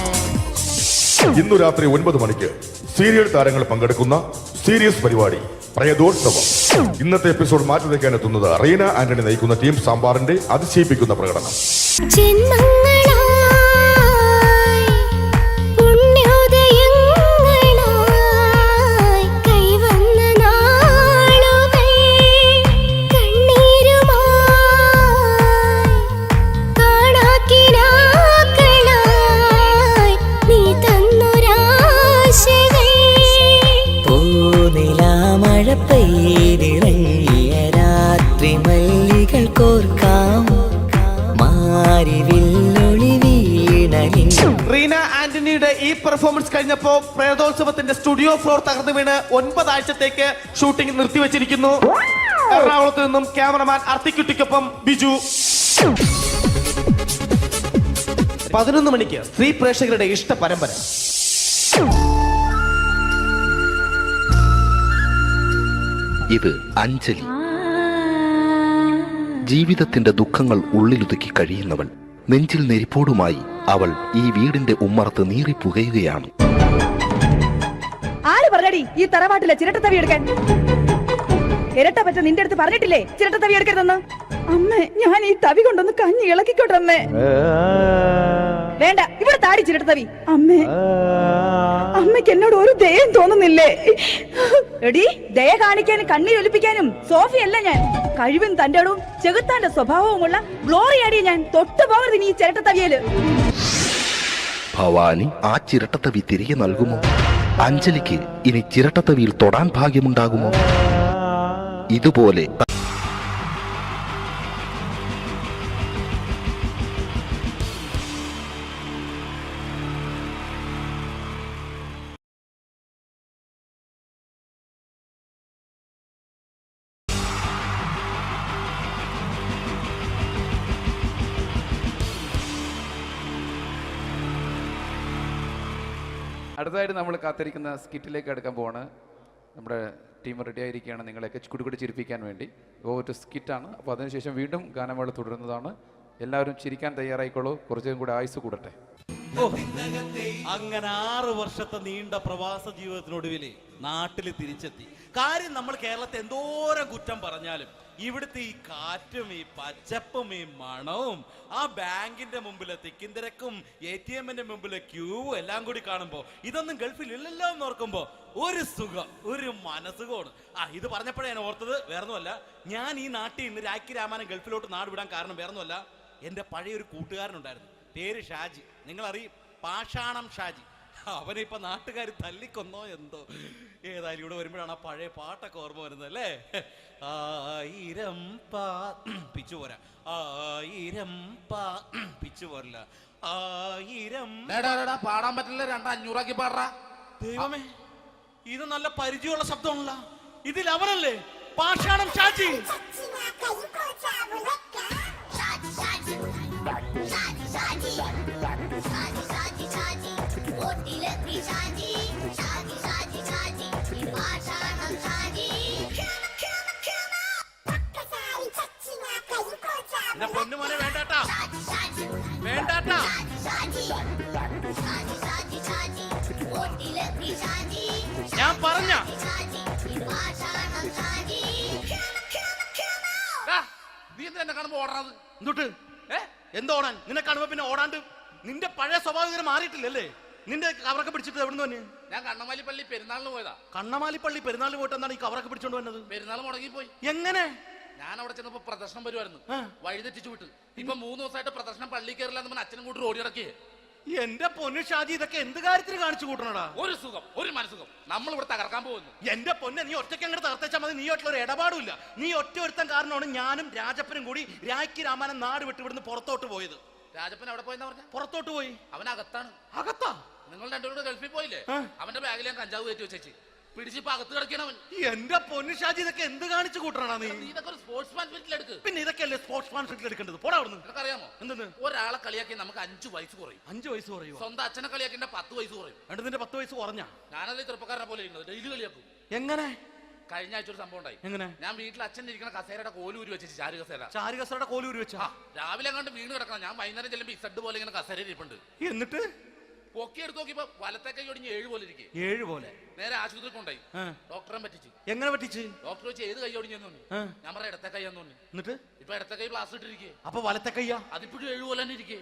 ഇന്നു രാത്രി 9 മണിക്ക് സീരിയൽ താരങ്ങൾ പങ്കെടുക്കുന്ന സീരിയസ് പരിപാടി പ്രേതോത്സവം. ഇന്നത്തെ എപ്പിസോഡ് മാറ്റി വയ്ക്കാൻ എത്തുന്നത് റീന ആന്റണി നയിക്കുന്ന ടീം സാമ്പാറിന്റെ അതിശയിപ്പിക്കുന്ന പ്രകടനം. റീന ആന്റണിയുടെ ഈ പെർഫോമൻസ് കഴിഞ്ഞപ്പോ പ്രേതോത്സവത്തിന്റെ സ്റ്റുഡിയോ ഫ്ലോർ തകർന്നു വീണ് 9 ആഴ്ചത്തേക്ക് ഷൂട്ടിംഗ് നിർത്തിവെച്ചിരിക്കുന്നു. എറണാകുളത്ത് നിന്നും ക്യാമറമാൻ അർത്തിക്കുട്ടിക്കൊപ്പം ബിജു. 11 മണിക്ക് സ്ത്രീ പ്രേക്ഷകരുടെ ഇഷ്ട പരമ്പര. ഇത് അഞ്ജലി. ജീവിതത്തിന്റെ ദുഃഖങ്ങൾ ഉള്ളിലൊതുക്കി കഴിയുന്നവൾ. നെഞ്ചിൽ നെരിപ്പോടുമായി അവൾ ഈ വീടിന്റെ ഉമ്മറത്ത് നീറിപ്പുകയുകയാണ്. ആര് പറഞ്ഞടി ഈ തറവാട്ടിലെ ചിരട്ടത്തവി എടുക്കാൻ? ഇരട്ട പറ്റ നിന്റെ അടുത്ത് പറഞ്ഞിട്ടില്ലേ ചിരട്ടത്തവി എടുക്കരുതെന്ന്? അമ്മേ, ഞാൻ ഈ തവി കൊണ്ടൊന്ന് കഞ്ഞി ഇളക്കിക്കോട്ടെ അമ്മേ. വേണ്ട, ഇവിടെ താടി ചിരട്ടത്തവി. അമ്മേ, അമ്മയ്ക്ക് എന്നോട് ഒരു ദയം തോന്നുന്നില്ലേ? എടി, ദയ കാണിക്കാനും കണ്ണീരൊലിപ്പിക്കാനും സോഫിയല്ല ഞാൻ. കഴിവും തന്റെടും ചെകുത്താന്റെ സ്വഭാവവുമുള്ള ഗ്ലോറിയാടിയ ഞാൻ. തൊട്ടു പോകരുത് നീ ചിരട്ടത്തവിയല്. ഭവാനി ആ ചിരട്ടത്തവി തിരികെ നൽകുമോ? അഞ്ജലിക്ക് ഇനി ചിരട്ടത്തവിയിൽ തൊടാൻ ഭാഗ്യമുണ്ടാകുമോ? ഇതുപോലെ അടുത്തതായിട്ട് നമ്മൾ കാത്തിരിക്കുന്ന സ്കിറ്റിലേക്ക് അടുക്കാൻ പോവാണ്. നമ്മുടെ ടീം റെഡി ആയിരിക്കുകയാണ് നിങ്ങളെയൊക്കെ കുടുകുടി ചിരിപ്പിക്കാൻ വേണ്ടി. ഒരു സ്കിറ്റാണ്. അപ്പോൾ അതിനുശേഷം വീണ്ടും ഗാനമേള തുടരുന്നതാണ്. എല്ലാവരും ചിരിക്കാൻ തയ്യാറായിക്കോളൂ. കുറച്ചും കൂടെ ആയുസ് കൂടട്ടെ. അങ്ങനെ 6 വർഷത്തെ നീണ്ട പ്രവാസ ജീവിതത്തിനൊടുവിൽ നാട്ടിൽ തിരിച്ചെത്തി. കാര്യം നമ്മൾ കേരളത്തെ എന്തോരം കുറ്റം പറഞ്ഞാലും ഇവിടുത്തെ ഈ കാറ്റും ഈ പച്ചപ്പും ഈ മണവും ആ ബാങ്കിന്റെ മുമ്പിലെ തിക്കും തിരക്കും ATM-ന്റെ മുമ്പിലെ ക്യൂവും എല്ലാം കൂടി കാണുമ്പോൾ ഇതൊന്നും ഗൾഫിൽ ഇല്ലല്ലോ എന്ന് ഓർക്കുമ്പോൾ ഒരു സുഖം, ഒരു മനസ്സുഖമാണ്. ഇത് പറഞ്ഞപ്പോഴേ ഞാൻ ഓർത്തത് വേറൊന്നുമല്ല, ഞാൻ ഈ നാട്ടിൽ നിന്ന് രാഖി രാമാനം ഗൾഫിലോട്ട് നാട് വിടാൻ കാരണം വേറൊന്നുമല്ല, എൻ്റെ പഴയൊരു കൂട്ടുകാരനുണ്ടായിരുന്നു, പേര് ഷാജി. നിങ്ങളറിയും, പാഷാണം ഷാജി. അവനെ ഇപ്പൊ നാട്ടുകാർ തല്ലിക്കൊന്നോ എന്തോ. ഏതായാലും ഇവിടെ വരുമ്പോഴാണ് ആ പഴയ പാട്ടൊക്കെ ഓർമ്മ വരുന്നത് അല്ലേ. 1000 പിച്ചു പോരാ, 1000 പിച്ചു പോരില്ല, 1000 പാടാൻ പറ്റില്ല, 200 പാടാ. ദൈവമേ, ഇത് നല്ല പരിചയമുള്ള ശബ്ദമാണല്ലോ. ഇതിൽ അവനല്ലേ പാഷാണം ഷാജി? പൊന്നുമോനെ വേണ്ടാട്ടാ, വേണ്ടാട്ടാ. ഞാൻ പറഞ്ഞ നീ എന്താ എന്നെ കാണുമ്പോ ഓടാത്? എന്തൊട്ട് എന്തോടാൻ? നിന്നെ കാണുമ്പോ പിന്നെ ഓടാണ്ട് നിന്റെ പഴയ സ്വഭാവം മാറിയിട്ടില്ലല്ലേ? നിന്റെ കവറൊക്കെ പിടിച്ചിട്ട് എവിടുന്ന് തന്നെ? ഞാൻ കണ്ണമാലി പള്ളി പെരുന്നാളിന് പോയതാ. കണ്ണമാലി പള്ളി പെരുന്നാളിന് പോയിട്ട് എന്താണ് ഈ കവറൊക്കെ പിടിച്ചോണ്ട് വന്നത്? പെരുന്നാൾ മുടങ്ങിപ്പോയി. എങ്ങനെ? ഞാൻ അവിടെ ചെന്നപ്പോ പ്രദർശനം വരുമായിരുന്നു, വഴിതെറ്റിച്ചു വിട്ട്. ഇപ്പൊ 3 ദിവസമായിട്ട് പ്രദർശനം പള്ളി കയറില്ല എന്ന് അച്ഛനും കൂട്ടി ഓടി ഇറക്കിയേ. എന്റെ പൊന്നു ഷാജി, ഇതൊക്കെ എന്ത് കാര്യത്തിന് കാണിച്ചു കൂട്ടണടാ? ഒരു സുഖം, ഒരു മനസുഖം. നമ്മൾ ഇവിടെ തകർക്കാൻ പോകുന്നു. എന്റെ പൊന്നെ, നീ ഒറ്റയ്ക്ക് അങ്ങോട്ട് തകർത്തേച്ചാൽ മതി. നീ ഒറ്റ ഒരു ഇടപാടുമില്ല. നീ ഒറ്റ ഒരുത്തൻ കാരണമാണ് ഞാനും രാജപ്പനും കൂടി രാഖി രാമാനം നാട് വിട്ട് ഇവിടുന്ന് പുറത്തോട്ട് പോയത്. രാജപ്പൻ എവിടെ പോയെന്ന് പറഞ്ഞ? പുറത്തോട്ട് പോയി. അവനകത്താണ്. അകത്താ? നിങ്ങൾ രണ്ടുപേരും ഗൾഫിൽ പോയില്ലേ? അവന്റെ ബാഗിൽ ഞാൻ കഞ്ചാവ് കയറ്റി വെച്ചേച്ച് പിടിച്ചിപ്പോ അകത്ത് കിടക്കണവൻ. എന്റെ പൊന്നു ഷാജി, ഇതൊക്കെ എന്ത് കാണിച്ചു കൂട്ടണ നീ? ഇതൊക്കെ ഒരു സ്പോർട്സ്മാൻ ഫീൽഡിൽ എടുക്ക്. പിന്നെ ഇതൊക്കെയല്ലേ സ്പോർട്സ്മാൻ ഫീൽഡിൽ എടുക്കേണ്ടത്? പോടാ അവിടുന്ന്. നിനക്കറിയാമോ എന്തെന്ന്? ഒരാളെ കളിയാക്കി നമുക്ക് 5 വയസ്സ് കുറയും. 5 വയസ്സ് കുറയും? സ്വന്തം അച്ഛനെ കളിയാക്കി 10 വയസ്സ് കുറയും. എന്നിട്ട് നിന്റെ 10 വയസ്സ് കുറഞ്ഞ? ഞാനല്ലേ ചെറുപ്പക്കാരനെ പോലെ ഇരുന്നത്, ഡെയിലി കളിയാക്കും. എങ്ങനെ? കഴിഞ്ഞ ആഴ്ച ഒരു സംഭവം ഉണ്ടായി. എങ്ങനെ? ഞാൻ വീട്ടിൽ അച്ഛൻ ഇരിക്കുന്ന കസേരയുടെ കോലൂരി വെച്ചു. ചാരു കസേരയുടെ കോലൂരി വെച്ചാ? രാവിലെ അങ്ങോട്ട് വീണ് കിടക്കണം. ഞാൻ വൈകുന്നേരം ചെല്ലുമ്പോ ഇസഡ് പോലെ ഇങ്ങനെ കസേര ഇരിപ്പുണ്ട്. എന്നിട്ട് പൊക്കി എടുത്ത് നോക്കിയപ്പോ വലത്തെ കൈ ഒടിഞ്ഞ് 7 പോലെ ഇരിക്കും. 7 പോലെ? നേരെ ആശുപത്രി കൊണ്ടായി. ഡോക്ടറെ പറ്റിച്ച്. എങ്ങനെ പറ്റിച്ച്? ഡോക്ടർ വെച്ച് ഏത് കൈ ഒടിഞ്ഞെന്ന് തോന്നി. ഞാൻ പറഞ്ഞ ഇടത്തെ കൈയാന്ന് തോന്നി. എന്നിട്ട് ഇപ്പൊ ഇടത്തെ കൈ പ്ലാസ്റ്റർ ഇട്ടിരിക്കേ. അപ്പൊ വലത്തെ കൈയാ? അതിപ്പോഴും 7 പോലെ തന്നെ ഇരിക്കേ.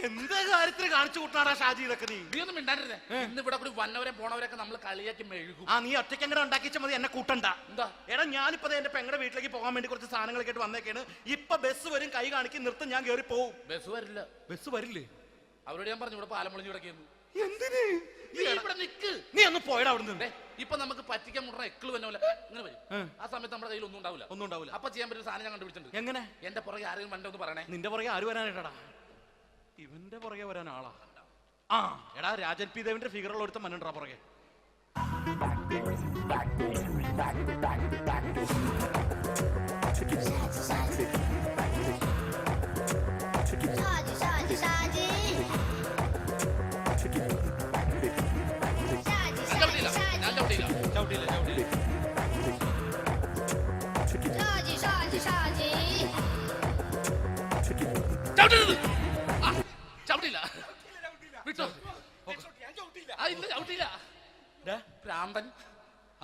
എന്ത് കാര്യത്തിന് കാണിച്ചു കൂട്ടാടാ ഷാജി ഇതൊക്കെ? നീ ഒന്നും മിണ്ടാണ്ടിരുന്നേ. ഇന്ന് ഇവിടെ കൂടി വന്നവരെ പോണവരൊക്കെ നമ്മൾ കളിയാക്കി മെഴുകും. നീ ഒറ്റയ്ക്ക് അങ്ങനെ ഉണ്ടാക്കിച്ചാൽ മതി, എന്നെ കൂട്ടണ്ട. എന്താ? എടാ, ഞാനിപ്പോ എന്റെ പെങ്ങളുടെ വീട്ടിലേക്ക് പോകാൻ വേണ്ടി കുറച്ച് സാധനങ്ങളൊക്കെ ആയിട്ട് വന്നേക്കാണ്. ഇപ്പൊ ബസ് വരും, കൈ കാണിക്കി നിർത്തും, ഞാൻ കയറി പോവും. ബസ് വരില്ല. ബസ് വരില്ലേ? അവരോട് ഞാൻ പറഞ്ഞു ഇവിടെ പാലം പൊളിഞ്ഞു കിടക്കുന്നു. എന്തിന്? ഇവിടെ നിക്ക്. നീ ഒന്ന് പോയടാ അവിടുന്ന്. ഇപ്പൊ നമുക്ക് പറ്റിക്കാൻ മുട എക്കിള് വന്ന പോലെ ഇങ്ങനെ വരും. ആ സമയത്ത് നമ്മുടെ കയ്യിൽ ഒന്നും ഉണ്ടാവില്ല. അപ്പൊ ചെയ്യാൻ പറ്റുന്ന സാധനം ഞാൻ കണ്ടുപിടിച്ചിട്ടുണ്ട്. എങ്ങനെ? എന്റെ പുറകെ ആരെങ്കിലും വണ്ടി ഒന്ന് പറയണേ. നിന്റെ പുറകെ ആര് വരാനായിട്ടാ? ഇവന്റെ പുറകെ വരാൻ ആളാ? എടാ, രാജൻ പി ദേവിന്റെ ഫിഗറുള്ള ഒരുത്ത മനുണ്ടാ പുറകെ.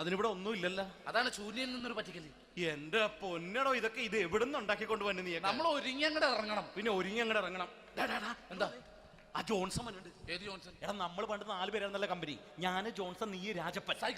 അതിനിവിടെ ഒന്നും ഇല്ലല്ലോ. അതാണ് ശൂന്യൻ നിന്നൊരു പറ്റിക്കല്. എന്റെ പൊന്നടോ, ഇതൊക്കെ ഇത് എവിടുന്ന് ഉണ്ടാക്കിക്കൊണ്ട് വന്നു നീ? നമ്മൾ ഒരുങ്ങി അങ്ങോട്ട് ഇറങ്ങണം. പിന്നെ ഒരുങ്ങി അങ്ങോട്ട് ഇറങ്ങണം. എന്താ? ആ ജോൺസൺ വന്നിട്ടുണ്ട്. ഏത് ജോൺസൺ? എടാ, നമ്മൾ പണ്ട് 4 പേരായിരുന്നല്ല കമ്പനി. ഞാന്, ജോൺസൺ, നീ, രാജപ്പൻ. സൈക്കിൾ